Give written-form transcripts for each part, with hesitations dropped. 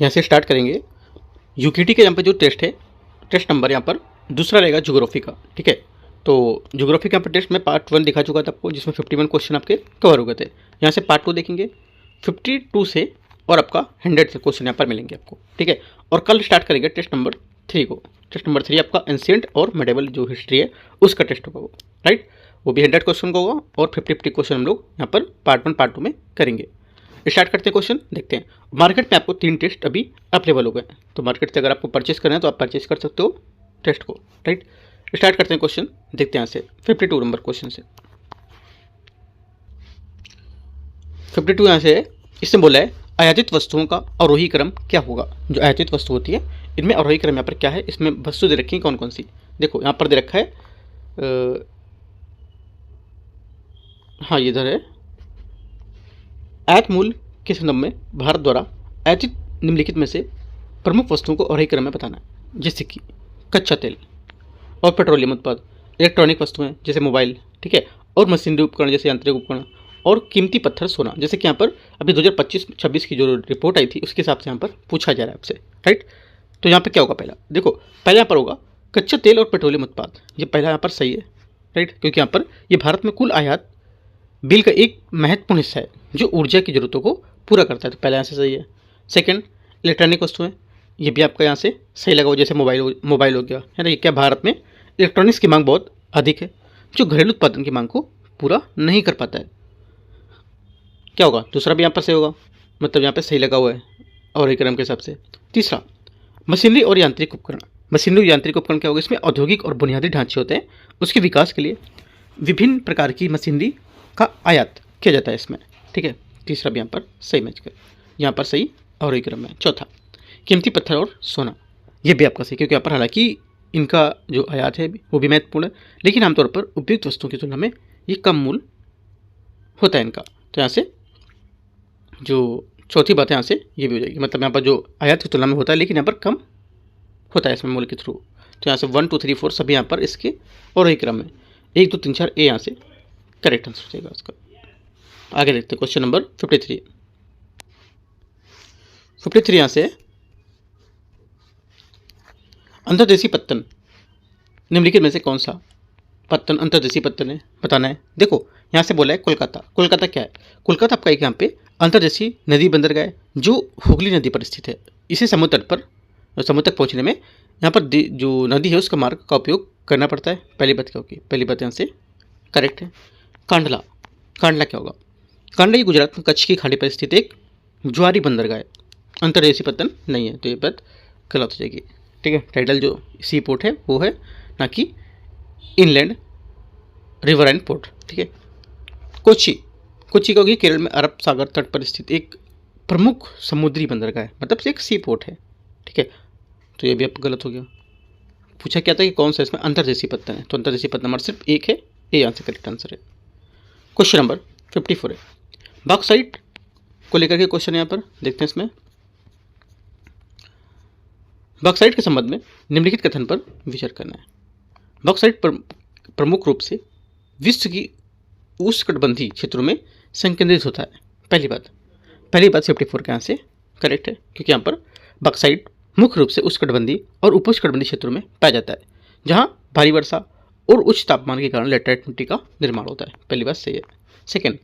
यहाँ से स्टार्ट करेंगे। यूकेटी के यहाँ पर जो टेस्ट है, टेस्ट नंबर यहाँ पर दूसरा रहेगा ज्योग्राफी का, ठीक है। तो ज्योग्राफी का यहाँ पर टेस्ट में पार्ट 1 दिखा चुका था आपको, जिसमें 51 क्वेश्चन आपके कवर हो गए थे। यहाँ से पार्ट 2 देखेंगे 52 से, और आपका 100 से क्वेश्चन यहाँ पर मिलेंगे आपको, ठीक है। और कल स्टार्ट करेंगे टेस्ट नंबर 3 को। टेस्ट नंबर 3 आपका एंशिएंट और मेडिवल जो हिस्ट्री है उसका टेस्ट होगा वो, राइट। वो भी 100 क्वेश्चन का होगा, और 50 क्वेश्चन हम लोग यहाँ पर पार्ट 1 पार्ट 2 में करेंगे। स्टार्ट करते हैं, क्वेश्चन देखते हैं। मार्केट में आपको 3 टेस्ट अभी अवेलेबल हो गए, तो मार्केट से अगर आपको परचेस करना है तो आप परचेस कर सकते हो टेस्ट को, राइट। स्टार्ट करते हैं, क्वेश्चन देखते हैं यहाँ से 52 नंबर क्वेश्चन से। 52 यहाँ से इसने बोला है आयातित वस्तुओं का अवरोही क्रम क्या होगा। जो आयातित वस्तु होती है इनमें अवरोही क्रम यहाँ पर क्या है, इसमें वस्तु दे रखी है कौन कौन सी। देखो यहाँ पर दे रखा है, हाँ ये इधर है। आयत मूल के संदर्भ में भारत द्वारा आयातित निम्नलिखित में से प्रमुख वस्तुओं को अवरोही क्रम में बताना है, जैसे कि कच्चा तेल और पेट्रोलियम उत्पाद, इलेक्ट्रॉनिक वस्तुएं जैसे मोबाइल, ठीक है, और मशीनरी उपकरण जैसे यांत्रिक उपकरण, और कीमती पत्थर सोना। जैसे कि यहाँ पर अभी 2025-26 की जो रिपोर्ट आई थी उसके हिसाब से यहाँ पर पूछा जा रहा है आपसे, राइट। तो यहाँ पर क्या होगा, पहला देखो, पहले यहाँ पर होगा कच्चा तेल और पेट्रोलियम उत्पाद। ये पहला यहाँ पर सही है, राइट, क्योंकि यहाँ पर ये भारत में कुल आयात बिल का एक महत्वपूर्ण हिस्सा है जो ऊर्जा की जरूरतों को पूरा करता है, तो पहले यहाँ से सही है। सेकंड, इलेक्ट्रॉनिक वस्तुएं, ये भी आपका यहाँ से सही लगा हो, जैसे मोबाइल हो गया, है ना। ये क्या, भारत में इलेक्ट्रॉनिक्स की मांग बहुत अधिक है जो घरेलू उत्पादन की मांग को पूरा नहीं कर पाता है। क्या होगा, दूसरा भी यहाँ पर सही होगा, मतलब यहाँ पर सही लगा हुआ है और क्रम के हिसाब से। तीसरा, मशीनरी और यांत्रिक उपकरण। मशीनरी और यांत्रिक उपकरण क्या होगा, इसमें औद्योगिक और बुनियादी ढांचे होते हैं, उसके विकास के लिए विभिन्न प्रकार की मशीनरी का आयात किया जाता है इसमें, ठीक है। तीसरा भी यहाँ पर सही मैच कर, यहाँ पर सही और एक क्रम है। चौथा, कीमती पत्थर और सोना, ये भी आपका सही, क्योंकि यहाँ पर हालांकि इनका जो आयात है वो भी महत्वपूर्ण है, लेकिन आमतौर पर उपयुक्त वस्तुओं की तुलना में ये कम मूल्य होता है इनका। तो यहाँ से जो चौथी बात है यहाँ से ये भी हो जाएगी, मतलब यहाँ पर जो आयात की तुलना में होता है लेकिन यहाँ पर कम होता है इसमें मूल्य के थ्रू। तो यहाँ से 1 2 3 4 सभी यहाँ पर इसके और एक क्रम में 1 2 3 4 ए यहाँ से करेक्ट आंसर हो जाएगा उसका। आगे देखते हैं क्वेश्चन नंबर 53। 53 यहाँ से अंतर्देशीय पत्तन निम्नलिखित में से कौन सा पत्तन अंतर्देशीय पत्तन है, बताना है। देखो यहाँ से बोला है कोलकाता। कोलकाता क्या है, कोलकाता आपका एक यहाँ पे अंतर्देशीय नदी बंदरगाह है जो हुगली नदी पर स्थित है। इसे समुद्र तक पहुँचने में यहाँ पर जो नदी है उसका मार्ग का उपयोग करना पड़ता है। पहली बात क्या होगी, पहली बात यहाँ से करेक्ट है। कांडला, कांडला क्या होगा, कांडला ये गुजरात में कच्छ की खाड़ी पर स्थित एक ज्वारी बंदरगाह है, अंतर्देशीय पत्तन नहीं है, तो ये बात गलत हो जाएगी, ठीक है। टाइटल जो सी पोर्ट है वो है, ना कि इनलैंड रिवराइन पोर्ट, ठीक है। कोच्चि, कोच्चि का होगी केरल में अरब सागर तट पर स्थित एक प्रमुख समुद्री बंदरगाह है, मतलब एक सी पोर्ट है, ठीक है। तो ये भी अब गलत हो गया। पूछा क्या था कि कौन सा इसमें अंतर्देशीय पत्तन है, तो अंतर्देशीय पत्तन नंबर सिर्फ एक है, ये आंसर करेक्ट आंसर है। क्वेश्चन नंबर 54 है, बॉक्साइट को लेकर के क्वेश्चन यहाँ पर देखते हैं। इसमें बॉक्साइट के संबंध में निम्नलिखित कथन पर विचार करना है। बॉक्साइट प्रमुख रूप से विश्व की उष्णकटिबंधीय क्षेत्रों में संकेंद्रित होता है। पहली बात 54 के यहाँ से करेक्ट है, क्योंकि यहाँ पर बॉक्साइट मुख्य रूप से उष्णकटिबंधीय और उपोष्णकटिबंधीय क्षेत्रों में पाया जाता है, जहाँ भारी वर्षा और उच्च तापमान के कारण लेटराइट मिट्टी का निर्माण होता है। पहली बात सही है। सेकेंड,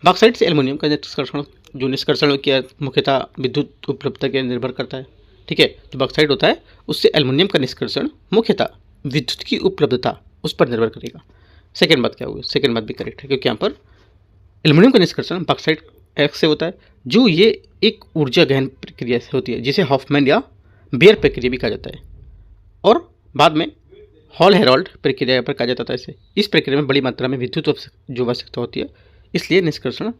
बॉक्साइट से एल्युमिनियम का निष्कर्षण किया मुख्यतः विद्युत उपलब्धता के निर्भर करता है, ठीक है। तो बॉक्साइट होता है उससे एल्युमिनियम का निष्कर्षण मुख्यतः विद्युत की उपलब्धता उस पर निर्भर करेगा। सेकेंड बात क्या होगी, सेकेंड बात भी करेक्ट है, क्योंकि यहाँ पर एल्युमिनियम का निष्कर्षण बॉक्साइट एक्स से होता है, जो ये एक ऊर्जा गहन प्रक्रिया से होती है, जिसे हॉफमैन या बेयर प्रक्रिया भी कहा जाता है, और बाद में हॉल हेरोल्ड प्रक्रिया पर कहा जाता है इसे। इस प्रक्रिया में बड़ी मात्रा में विद्युत जो आवश्यकता होती है, इसलिए निष्कर्षण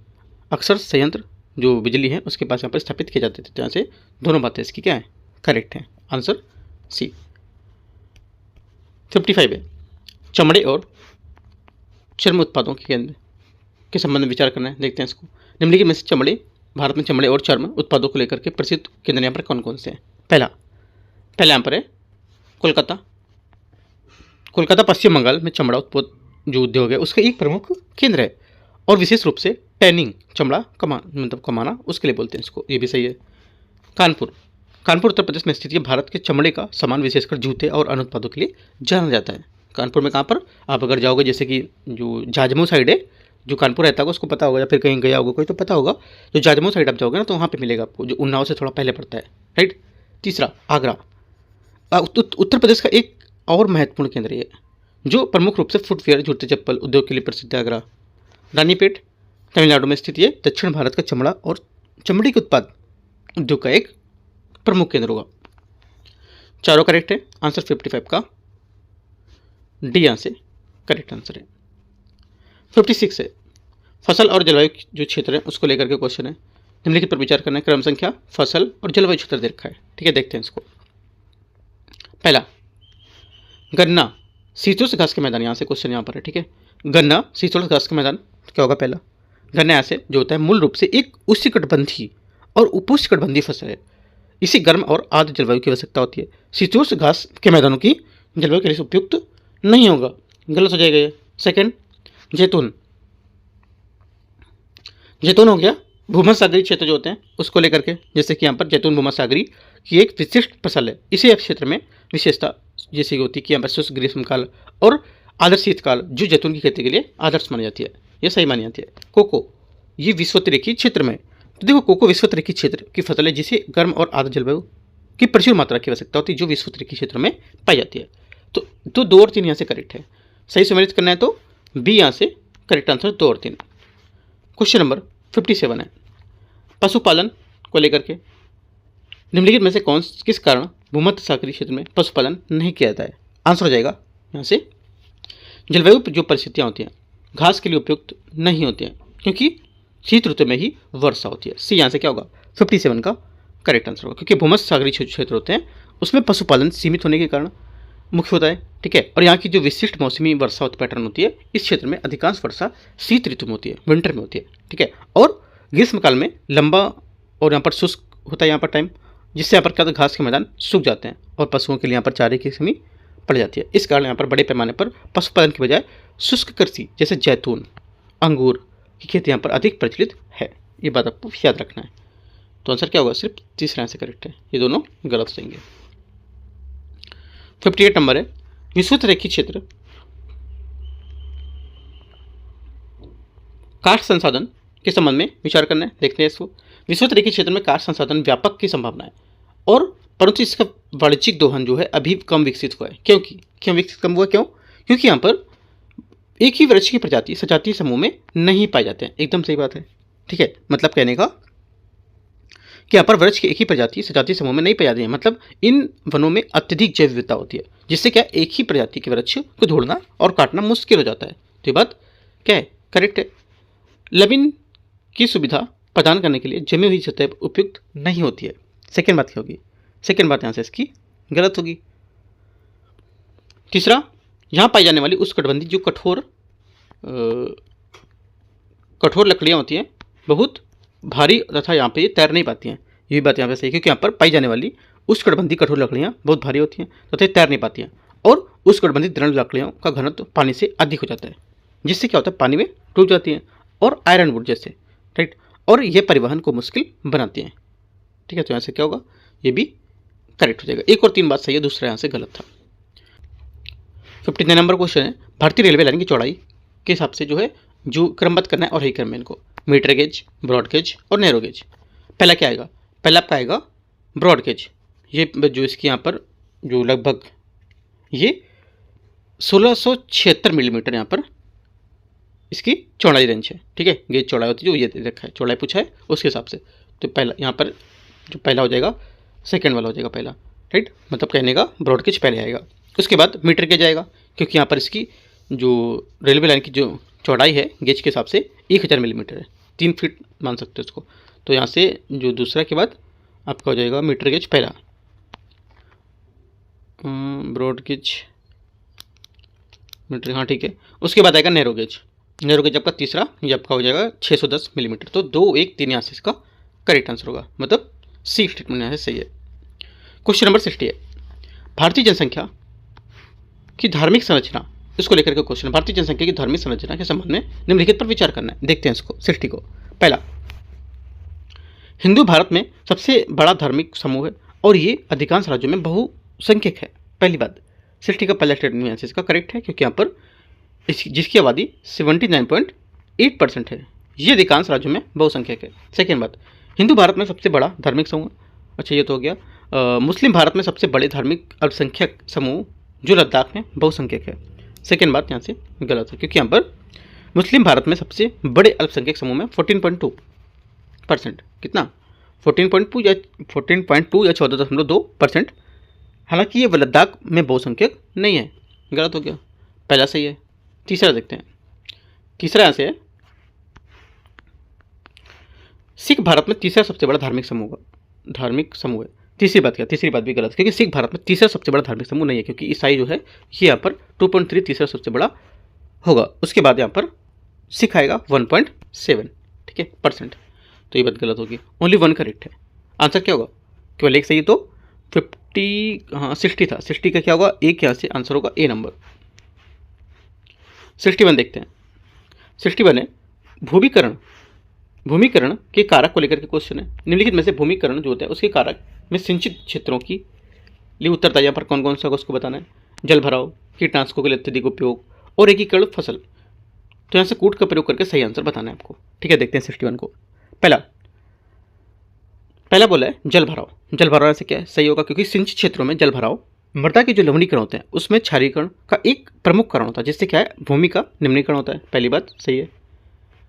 अक्सर संयंत्र जो बिजली है उसके पास यहाँ पर स्थापित किए जाते थे। तो यहाँ से दोनों बातें इसकी क्या है, करेक्ट है, आंसर सी। 55 है, चमड़े और चर्म उत्पादों के केंद्र के संबंध में विचार करना है। देखते हैं इसको। निम्नलिखित में से चमड़े, भारत में चमड़े और चर्म उत्पादों को लेकर के प्रसिद्ध केंद्र यहाँ पर कौन कौन से हैं। पहला यहाँ पर है कोलकाता। कोलकाता पश्चिम बंगाल में चमड़ा उत्पाद जो उद्योग है उसका एक प्रमुख केंद्र है, और विशेष रूप से टैनिंग चमड़ा कमाना उसके लिए बोलते हैं इसको, ये भी सही है। कानपुर। कानपुर उत्तर प्रदेश में स्थित ये भारत के चमड़े का सामान विशेषकर जूते और अन्य उत्पादों के लिए जाना जाता है। कानपुर में कहाँ पर आप अगर जाओगे, जैसे कि जो जाजमऊ साइड है, जो कानपुर रहता होगा उसको पता होगा, या फिर कहीं गया होगा कोई तो पता होगा, जो जाजमऊ साइड आप जाओगे ना तो वहाँ पे मिलेगा आपको, जो उन्नाव से थोड़ा पहले पड़ता है, राइट। तीसरा, आगरा। उत्तर प्रदेश का एक और महत्वपूर्ण केंद्र है जो प्रमुख रूप से फुटवेयर, जूते चप्पल उद्योग के लिए प्रसिद्ध है, आगरा। रानीपेट तमिलनाडु में स्थित ये दक्षिण भारत का चमड़ा और चमड़ी के उत्पाद उद्योग का एक प्रमुख केंद्र होगा। चारों करेक्ट है, आंसर 55 का डी यहाँ से करेक्ट आंसर है। 56 है, फसल और जलवायु जो क्षेत्र है उसको लेकर के क्वेश्चन है। निम्नलिखित पर विचार करना है। क्रम संख्या, फसल और जलवायु क्षेत्र दे रखा है, ठीक है, देखते हैं इसको। पहला, गन्ना शीतोष्ण घास के मैदान, यहाँ से क्वेश्चन यहाँ पर है, ठीक है। गन्ना शीतोष्ण घास के मैदान क्या होगा? पहला, गन्ना ऐसे जो होता है मूल रूप से एक उष्णकटिबंधीय और उपोष्णकटिबंधीय फसल है। इसे गर्म और आर्द्र जलवायु की आवश्यकता होती है। शीतोष्ण घास के मैदानों की जलवायु के लिए उपयुक्त नहीं होगा, गलत हो जाएगा ये। सेकंड, जैतून। जैतून हो गया भूमध्यसागरीय क्षेत्र जो होते हैं उसको लेकर के, जैसे कि यहाँ पर जैतून भूमध्यसागरीय की एक विशिष्ट फसल है। इसी क्षेत्र में विशेषता जैसी होती है कि यहाँ पर शुष्क ग्रीष्मकाल और आदर्श शीतकाल जो जैतून की खेती के लिए आदर्श मानी जाती है, ये सही मानी जाती है। कोको, ये विषुवतरेखीय क्षेत्र में, तो देखो कोको विषुवतरेखीय क्षेत्र की फसल है जिसे गर्म और आर्द्र जलवायु की प्रचुर मात्रा की आवश्यकता होती है, जो विषुवतरेखीय क्षेत्र में पाई जाती है। तो 2 और 3 यहाँ से करेक्ट है। सही सम्मिलित करना है तो बी यहाँ से करेक्ट आंसर 2 और 3। क्वेश्चन नंबर 57 है, पशुपालन को लेकर के निम्नलिखित में से किस कारण भूमध्यसागरीय क्षेत्र में पशुपालन नहीं किया जाता है? आंसर हो जाएगा यहाँ से जलवायु जो परिस्थितियाँ होती हैं घास के लिए उपयुक्त नहीं होती हैं, क्योंकि शीत ऋतु में ही वर्षा होती है। सी यहाँ से क्या होगा? 57 का करेक्ट आंसर होगा, क्योंकि भूमध्यसागरीय क्षेत्र होते हैं उसमें पशुपालन सीमित होने के कारण मुख्य होता है, ठीक है। और यहाँ की जो विशिष्ट मौसमी वर्षा पैटर्न होती है, इस क्षेत्र में अधिकांश वर्षा शीत ऋतु में होती है, विंटर में होती है, ठीक है। और ग्रीष्मकाल में लंबा और यहाँ पर शुष्क होता है यहाँ पर टाइम, जिससे यहाँ पर क्या घास के मैदान सूख जाते हैं और पशुओं के लिए यहाँ पर चारे की कमी पड़ जाती है। इस कारण यहाँ पर बड़े पैमाने पर पशुपालन की बजाय शुष्क कृषि जैसे जैतून, अंगूर की खेती यहाँ पर अधिक प्रचलित है। ये बात आपको याद रखना है। तो आंसर क्या होगा? सिर्फ तीसरा आंसर करेक्ट है, ये दोनों गलत हो जाएंगे। 58 नंबर है, विषुवतरेखीय क्षेत्र काष्ठ संसाधन के संबंध में विचार करना है। देखते हैं इसको। विषुवतरेखीय क्षेत्र में काष्ठ संसाधन व्यापक की संभावना है, और परंतु इसका वाणिज्यिक दोहन जो है अभी कम विकसित हुआ है। कम हुआ क्यों? क्योंकि यहाँ पर एक ही वृक्ष की प्रजाति सजातीय समूह में नहीं पाए जाते हैं। एकदम सही बात है, ठीक है। मतलब कहने का कि यहाँ पर वृक्ष की एक ही प्रजाति सजातीय समूह में नहीं पाई जाती है, मतलब इन वनों में अत्यधिक जैव विविधता होती है, जिससे क्या एक ही प्रजाति के वृक्ष को ढूंढना और काटना मुश्किल हो जाता है। तो ये बात क्या है? करेक्ट है। लविन की सुविधा प्रदान करने के लिए जमी हुई सतह उपयुक्त नहीं होती है। सेकेंड बात क्या होगी? सेकेंड बात यहाँ से इसकी गलत होगी। तीसरा, यहाँ पाई जाने वाली उष्णकटिबंधीय जो कठोर लकड़ियाँ होती हैं बहुत भारी तथा यहाँ पे ये तैर नहीं पाती हैं। ये भी बात यहाँ पे सही है, क्योंकि यहाँ पर पाई जाने वाली उष्णकटिबंधीय कठोर लकड़ियाँ बहुत भारी होती हैं तथा तैर नहीं पाती हैं, और उष्णकटिबंधीय दृढ़ लकड़ियों का घनत्व पानी से अधिक हो जाता है, जिससे क्या होता है पानी में डूब जाती हैं और आयरन वुड जैसे, राइट, और ये परिवहन को मुश्किल बनाती हैं, ठीक है। तो यहाँ से क्या होगा? ये भी करेक्ट हो जाएगा। 1 और 3 बात सही है, दूसरा यहाँ से गलत था। 59 नंबर क्वेश्चन है, भारतीय रेलवे लाइन की चौड़ाई के हिसाब से जो है जो क्रमबद्ध करना है और सही क्रम में इनको, मीटर गेज, ब्रॉड गेज और नैरो गेज। पहला क्या आएगा? पहला आपका आएगा ब्रॉड गेज। ये जो इसकी यहाँ पर जो लगभग ये 1676 मिलीमीटर यहाँ पर इसकी चौड़ाई रेंज है, ठीक है। गेज चौड़ाई होती है जो ये दे रखा है, चौड़ाई पूछा है उसके हिसाब से। तो पहला यहाँ पर जो पहला हो जाएगा सेकेंड वाला हो जाएगा पहला, राइट, मतलब कहने का ब्रॉड गेज पहले आएगा। उसके बाद मीटर गेज आएगा, क्योंकि यहाँ पर इसकी जो रेलवे लाइन की जो चौड़ाई है गेज के हिसाब से 1000 मिलीमीटर है, 3 फीट मान सकते हो उसको। तो यहाँ से जो दूसरा के बाद आपका हो जाएगा मीटर गेज पहला, ब्रॉड गेज मीटर, हाँ ठीक है। उसके बाद आएगा नैरो गेज। नैरो गेज आपका तीसरा, ये आपका हो जाएगा 610 मिलीमीटर। तो 2, 1, 3 यहाँ से इसका करेक्ट आंसर होगा, मतलब सी स्टेटमेंट यहाँ से सही है। क्वेश्चन नंबर 60 है, भारतीय जनसंख्या की धार्मिक संरचना, इसको लेकर के क्वेश्चन। भारतीय जनसंख्या की धार्मिक संरचना के संबंध में निम्नलिखित पर विचार करना है। देखते हैं इसको 60 को। पहला, हिंदू भारत में सबसे बड़ा धार्मिक समूह है और ये अधिकांश राज्यों में बहुसंख्यक है। पहली बात, 60 का पहला स्टेटमेंट इसका करेक्ट है, क्योंकि यहाँ पर जिसकी आबादी 79.8% है, ये अधिकांश राज्यों में बहुसंख्यक है। सेकेंड बात, हिंदू भारत में सबसे बड़ा धार्मिक समूह, अच्छा ये तो हो गया। मुस्लिम भारत में सबसे बड़े धार्मिक अल्पसंख्यक समूह जो लद्दाख में बहुसंख्यक है। सेकेंड बात यहाँ से गलत है, क्योंकि यहाँ पर मुस्लिम भारत में सबसे बड़े अल्पसंख्यक समूह में 14.2%, कितना 14.2 या 14.2%। हालांकि ये लद्दाख में बहुसंख्यक नहीं है, गलत हो गया, पहला सही है। तीसरा देखते हैं, तीसरा यहाँ से है, सिख भारत में तीसरा सबसे बड़ा धार्मिक समूह है। तीसरी बात क्या, तीसरी बात भी गलत, क्योंकि सिख भारत में तीसरा सबसे बड़ा धार्मिक समूह नहीं है, क्योंकि ईसाई जो है ये यहाँ पर 2.3 तीसरा सबसे बड़ा होगा। उसके बाद यहाँ पर सिख आएगा 1.7, ठीक है, %। तो ये बात गलत होगी, ओनली 1 करेक्ट है। आंसर क्या होगा, केवल एक सही, तो 60 था, 60 का क्या होगा, एक यहाँ से आंसर होगा ए नंबर। 61 देखते हैं, 61 है भूमिकरण के कारक को लेकर के क्वेश्चन है। निम्नलिखित में से भूमिकरण जो होता है उसके कारक में सिंचित क्षेत्रों की लिए उत्तरदायी यहाँ पर कौन कौन सा होगा उसको बताना है। जल भराव, कीटनाशकों के लिए अत्यधिक उपयोग और एकीकरण फसल। तो यहाँ से कूट का प्रयोग करके सही आंसर बताना है आपको, ठीक है। देखते हैं 61 को। पहला बोला है जल भराव। जल भराव ऐसे क्या है, सही होगा, क्योंकि सिंचित क्षेत्रों में जल भराव मृदा के जो लवणीकरण होते हैं उसमें क्षारीकरण का एक प्रमुख कारण होता है, जिससे क्या है, भूमि का निम्नीकरण होता है। पहली बात सही है।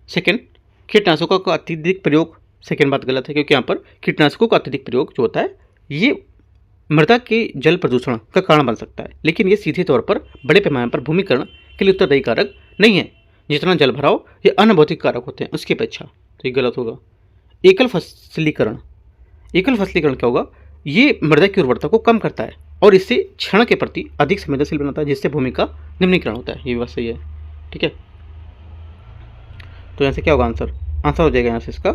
सेकेंड, कीटनाशकों का अत्यधिक प्रयोग, सेकेंड बात गलत है, क्योंकि यहाँ पर कीटनाशकों का अत्यधिक प्रयोग जो होता है ये मृदा के जल प्रदूषण का कारण बन सकता है, लेकिन ये सीधे तौर पर बड़े पैमाने पर भूमिकरण के लिए उत्तरदायी कारक नहीं है, जितना जल भराव ये अन्य भौतिक कारक होते हैं उसकी अपेक्षा। तो ये गलत होगा। एकल फसलीकरण क्या होगा, ये मृदा की उर्वरता को कम करता है और इससे क्षरण के प्रति अधिक संवेदनशील बनाता है, जिससे भूमि का निम्नीकरण होता है। ये भी बात सही है, ठीक है। तो यहाँ से क्या होगा आंसर हो जाएगा यहाँ से इसका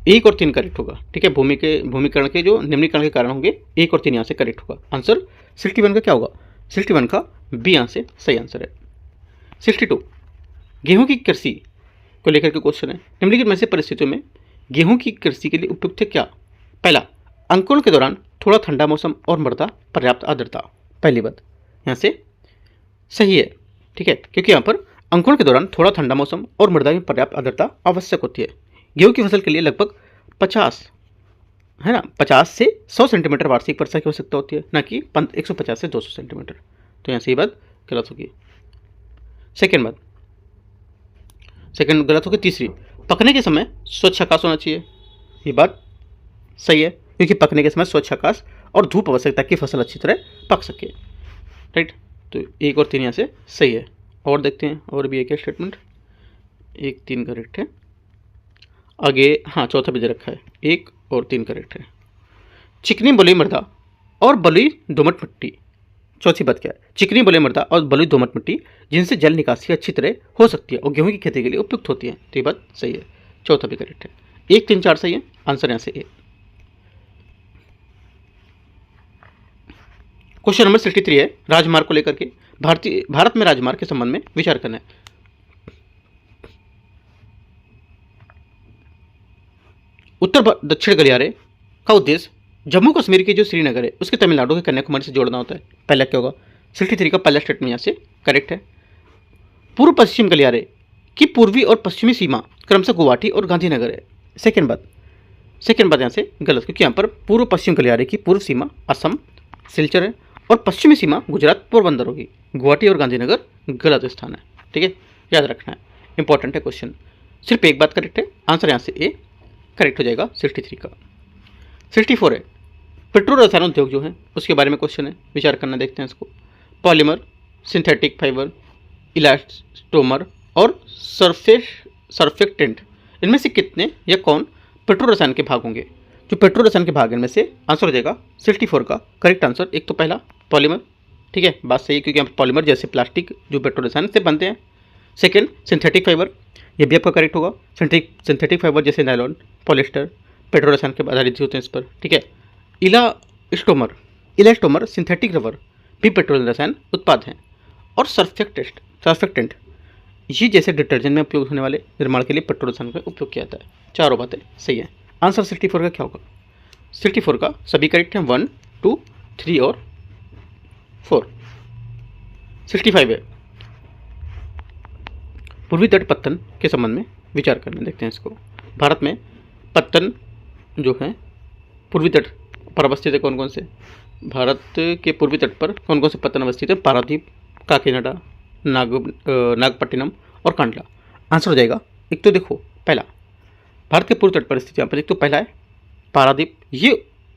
1 और 3 करेक्ट होगा, ठीक है। भूमिकरण के जो निम्नीकरण के कारण होंगे 1 और 3 यहाँ से करेक्ट होगा। आंसर 61 का क्या होगा, 61 का बी यहाँ से सही आंसर है। 62, गेहूं की कृषि को लेकर के क्वेश्चन है। निम्नलिखित में से परिस्थितियों में गेहूं की कृषि के लिए उपयुक्त है क्या। पहला, अंकुरण के दौरान थोड़ा ठंडा मौसम और मृदा पर्याप्त आर्द्रता। पहली बात यहाँ से सही है, ठीक है, क्योंकि यहाँ पर अंकुरण के दौरान थोड़ा ठंडा मौसम और मृदा में पर्याप्त आर्द्रता आवश्यक होती है। गेहूं की फसल के लिए लगभग 50 से 100 सेंटीमीटर वार्षिक वर्षा की आवश्यकता होती है, न कि 150 से 200 सेंटीमीटर। तो यहाँ से ये बात गलत होगी। सेकेंड गलत होगी। तीसरी, पकने के समय स्वच्छ आकाश होना चाहिए। ये बात सही है, क्योंकि पकने के समय स्वच्छ आकाश और धूप आवश्यक ताकि फसल अच्छी तरह पक सके, राइट। तो 1 और 3 यहाँ से सही है। और देखते हैं, और भी एक स्टेटमेंट, 1, 3 करेक्ट है। आगे चौथा भी दे रखा है, 1 और 3 करेक्ट है। चिकनी बलुई मृदा और बलुई दोमट मिट्टी। चौथी बात क्या है, चिकनी बलुई मृदा और बलुई दोमट मिट्टी जिनसे जल निकासी अच्छी तरह हो सकती है और गेहूं की खेती के लिए उपयुक्त होती है। तो ये बात सही है, चौथा भी करेक्ट है। 1, 3, 4 सही है, आंसर यहाँ से ए। क्वेश्चन नंबर 63 है राजमार्ग को लेकर के। भारत में राजमार्ग के संबंध में विचार करना है। उत्तर दक्षिण गलियारे का उद्देश्य जम्मू कश्मीर की जो श्रीनगर है उसके तमिलनाडु के कन्याकुमारी से जोड़ना होता है। पहला क्या होगा, 63 का पहला स्टेटमेंट यहाँ से करेक्ट है। पूर्व पश्चिम गलियारे की पूर्वी और पश्चिमी सीमा क्रमशः गुवाहाटी और गांधीनगर है। सेकेंड बात यहाँ से गलत, क्योंकि यहाँ पर पूर्व पश्चिम गलियारे की पूर्व सीमा असम सिलचर है और पश्चिमी सीमा गुजरात पोरबंदर होगी। गुवाहाटी और गांधीनगर गलत स्थान है, ठीक है, याद रखना है, इंपॉर्टेंट है क्वेश्चन। सिर्फ एक बात करेक्ट है, आंसर यहाँ से ए करेक्ट हो जाएगा 63 का। 64 है पेट्रो रसायन उद्योग जो है उसके बारे में क्वेश्चन है, विचार करना। देखते हैं इसको। पॉलीमर, सिंथेटिक फाइबर, इलास्टोमर और सर्फेक्टेंट, इनमें से कितने या कौन पेट्रो रसायन के भाग होंगे। जो पेट्रो रसायन के भाग इनमें से आंसर हो जाएगा 64 का करेक्ट आंसर। एक तो पहला पॉलीमर, ठीक है, बात सही है, क्योंकि यहाँ पॉलीमर जैसे प्लास्टिक जो पेट्रो रसायन से बनते हैं। सेकेंड सिंथेटिक फाइबर, ये भी आपका करेक्ट होगा। सिंथेटिक फाइबर जैसे नायलॉन, पॉलिस्टर पेट्रो रसायन के आधारित होते हैं इस पर, ठीक है। इलास्टोमर सिंथेटिक रबर भी पेट्रोलियम रसायन उत्पाद हैं। और सर्फेक्टेंट, ये जैसे डिटर्जेंट में उपयोग होने वाले निर्माण के लिए पेट्रोल रसायन का उपयोग किया जाता है। चारों बातें सही है। आंसर 64 का क्या होगा? 64 का सभी करेक्ट हैं, 1, 2, 3 और 4। 65 है, पूर्वी तट पत्तन के संबंध में विचार करना। देखते हैं इसको। भारत में पत्तन जो है पूर्वी तट पर अवस्थित है। कौन कौन से? भारत के पूर्वी तट पर कौन कौन से पत्तन अवस्थित है? पारादीप, काकीनाडा, नागपट्टिनम और कांडला। आंसर हो जाएगा, एक तो देखो पहला भारत के पूर्व तट पर स्थित, यहाँ पर एक तो पहला है पारादीप, ये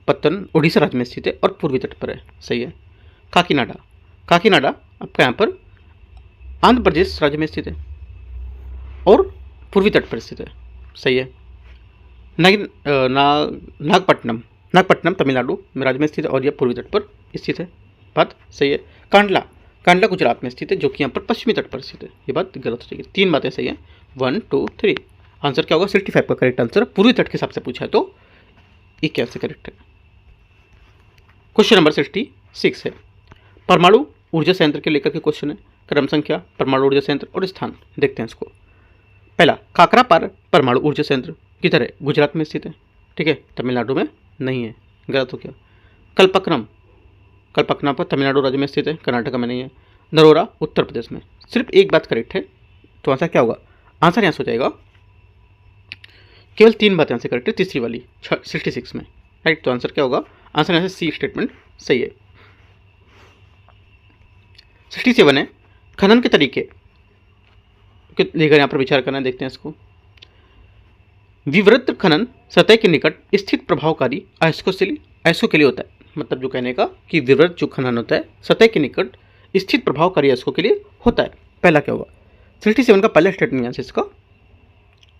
पत्तन उड़ीसा राज्य में स्थित है और पूर्वी तट पर है। सही है। काकीनाडा, काकीनाडा आपका यहाँ पर आंध्र प्रदेश राज्य में स्थित है और पूर्वी तट पर स्थित है। सही है। नागपट्टिनम, नागपट्टिनम तमिलनाडु में राज्य में स्थित है और यह पूर्वी तट पर स्थित है। बात सही है। कांडला, कांडला गुजरात में स्थित है जो कि यहाँ पर पश्चिमी तट पर स्थित है। ये बात गलत हो जाएगी। 3 बातें सही है, 1, 2, 3। आंसर क्या होगा? 65 का करेक्ट आंसर। पूर्वी तट के हिसाब से पूछा है तो 81 करेक्ट है। क्वेश्चन नंबर 66 है, परमाणु ऊर्जा संयंत्र के लेकर के क्वेश्चन है। क्रम संख्या, परमाणु ऊर्जा संयंत्र और स्थान। देखते हैं इसको। पहला, काकरापार परमाणु ऊर्जा संयंत्र किधर है? गुजरात में स्थित है। ठीक है, तमिलनाडु में नहीं है, गलत हो गया। कल्पक्रम, कल्पक्रम पर तमिलनाडु राज्य में स्थित है, कर्नाटक में नहीं है। नरोरा उत्तर प्रदेश में। सिर्फ एक बात करेक्ट है तो आंसर क्या होगा? आंसर यहाँ से हो जाएगा, केवल 3 बातें आंसर करेक्ट है, तीसरी वाली 66 में। राइट, तो आंसर क्या होगा? आंसर यहाँ से सी स्टेटमेंट सही है। 67 है, खनन के तरीके लेकर यहाँ पर विचार करना है। देखते हैं इसको। विवृत खनन सतह के निकट स्थित प्रभावकारी अयस्कों के लिए होता है। मतलब जो कहने का कि विवृत जो खनन होता है सतह के निकट स्थित प्रभावकारी अयस्कों के लिए होता है। पहला क्या होगा? 67 का पहला स्टेटमेंट यहाँ से इसका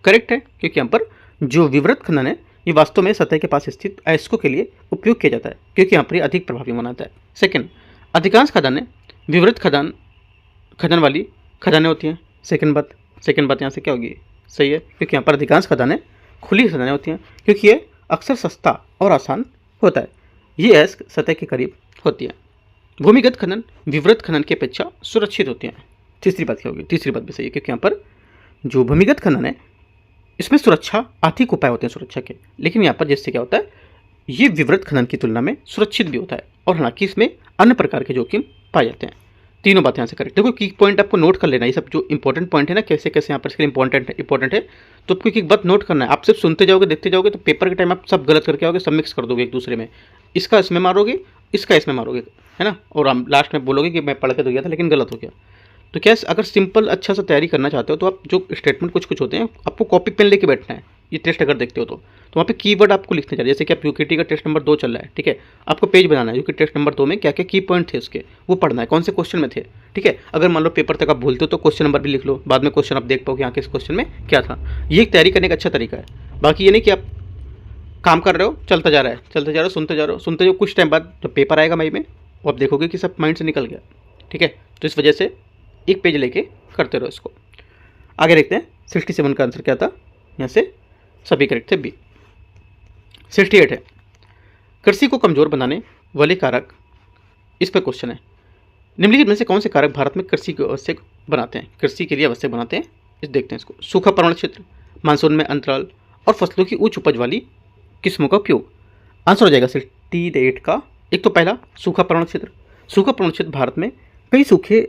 करेक्ट है, क्योंकि यहाँ पर जो विवृत खनन है ये वास्तव में सतह के पास स्थित अयस्कों के लिए उपयोग किया जाता है, क्योंकि यहाँ पर अधिक प्रभावी बनाता है। सेकेंड, अधिकांश खदानें विवृत खनन वाली खदानें होती हैं। सेकेंड बात यहाँ से क्या होगी? सही है, क्योंकि यहाँ पर अधिकांश खदानें खुली खदानें होती हैं, क्योंकि ये अक्सर सस्ता और आसान होता है। ये अयस्क सतह के करीब होती हैं। भूमिगत खनन विवृत खनन की अपेक्षा सुरक्षित होती हैं। तीसरी बात क्या होगी? तीसरी बात भी सही है, क्योंकि यहाँ पर जो भूमिगत खनन है इसमें सुरक्षा आर्थिक उपाय होते हैं सुरक्षा के, लेकिन यहाँ पर जिससे क्या होता है ये विवृत खनन की तुलना में सुरक्षित भी होता है और हालांकि इसमें अन्य प्रकार के जोखिम पाए जाते हैं। तीनों बातें यहाँ से करेक्ट। देखो की पॉइंट आपको नोट कर लेना, ये सब जो इंपॉर्टेंट पॉइंट है ना, कैसे कैसे यहाँ पर इसके इंपॉर्टेंट है तो आपको एक बात नोट करना है। आप सिर्फ सुनते जाओगे देखते जाओगे तो पेपर के टाइम आप सब गलत करके आओगे, सब मिक्स कर दोगे एक दूसरे में। इसका इसमें मारोगे, इसका इसमें मारोगे, है ना, और हम लास्ट में बोलोगे कि मैं पढ़ के तो गया था लेकिन गलत हो गया। तो क्या अगर सिंपल अच्छा सा तैयारी करना चाहते हो तो आप जो स्टेटमेंट कुछ होते हैं आपको कॉपी पेन लेके बैठना है। ये टेस्ट अगर देखते हो तो वहाँ पे कीवर्ड आपको लिखने चाहिए। जैसे कि आप यूकेटी का टेस्ट नंबर 2 चल रहा है, ठीक है, आपको पेज बनाना है यूकेटी टेस्ट नंबर 2 में क्या क्या की पॉइंट थे उसके, वो पढ़ना है, कौन से क्वेश्चन में थे। ठीक है, अगर मान लो पेपर तक आप भूलते हो तो क्वेश्चन नंबर भी लिख लो, बाद में क्वेश्चन आप देख पाओ कि यहाँ के इस क्वेश्चन में क्या था। ये एक तैयारी करने का अच्छा तरीका है। बाकी ये नहीं कि आप काम कर रहे हो चलता जा रहा है, सुनते जाओ, कुछ टाइम बाद जब पेपर आएगा मई में वो आप देखोगे कि सब माइंड से निकल गया। ठीक है, तो इस वजह से एक पेज लेके करते रहो इसको। आगे देखते हैं 67 का आंसर क्या था। यहाँ से सभी करेक्ट थे। बी। 68 है, कृषि को कमजोर बनाने वाले कारक, इस पर क्वेश्चन है। निम्नलिखित में से कौन से कारक भारत में कृषि को आवश्यक बनाते हैं, कृषि के लिए आवश्यक बनाते हैं? इस देखते हैं इसको। सूखा पर्वत क्षेत्र, मानसून में अंतराल और फसलों की उच्च उपज वाली किस्मों का उपयोग। आंसर हो जाएगा 68 का एक तो पहला सूखा पर्वत क्षेत्र। सूखा पर्वत क्षेत्र भारत में कई सूखे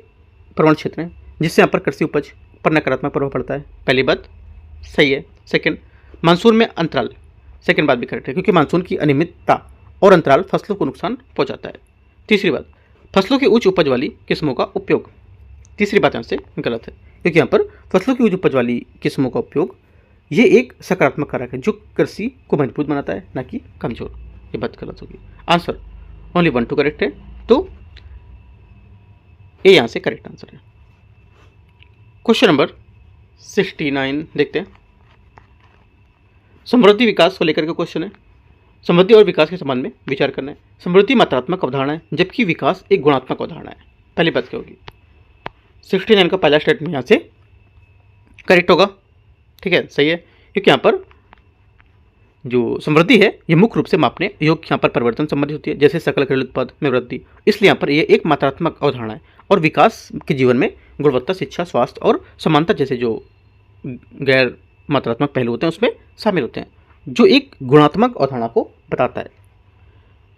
पर्वत क्षेत्र हैं जिससे यहाँ पर कृषि उपज पर नकारात्मक प्रभाव पड़ता है। पहली बात सही है। सेकंड, मानसून में अंतराल, सेकंड बात भी करेक्ट है, क्योंकि मानसून की अनियमितता और अंतराल फसलों को नुकसान पहुंचाता है। तीसरी बात, फसलों की उच्च उपज वाली किस्मों का उपयोग, तीसरी बात यहाँ से गलत है, क्योंकि यहाँ पर फसलों की उच्च उपज वाली किस्मों का उपयोग ये एक सकारात्मक कारक है जो कृषि को मजबूत बनाता है, ना कि कमजोर। ये बात गलत होगी। आंसर ओनली 1 2 करेक्ट है, तो ये यहाँ से करेक्ट आंसर है। क्वेश्चन नंबर 69 देखते हैं। समृद्धि विकास को लेकर के क्वेश्चन है। समृद्धि और विकास के संबंध में विचार करना है। समृद्धि मात्रात्मक अवधारणा है जबकि विकास एक गुणात्मक अवधारणा है। पहली बात क्या होगी? 69 का पहला स्टेटमेंट यहाँ से करेक्ट होगा। ठीक है, सही है, क्योंकि यहाँ पर जो समृद्धि है ये मुख्य रूप से मापने योग्य यहाँ पर परिवर्तन संबंधित होती है, जैसे सकल घरेलू उत्पाद में वृद्धि, इसलिए यहाँ पर ये एक मात्रात्मक अवधारणा है। और विकास के जीवन में गुणवत्ता, शिक्षा, स्वास्थ्य और समानता जैसे जो गैर मात्रात्मक पहलू होते हैं उसमें शामिल होते हैं, जो एक गुणात्मक अवधारणा को बताता है।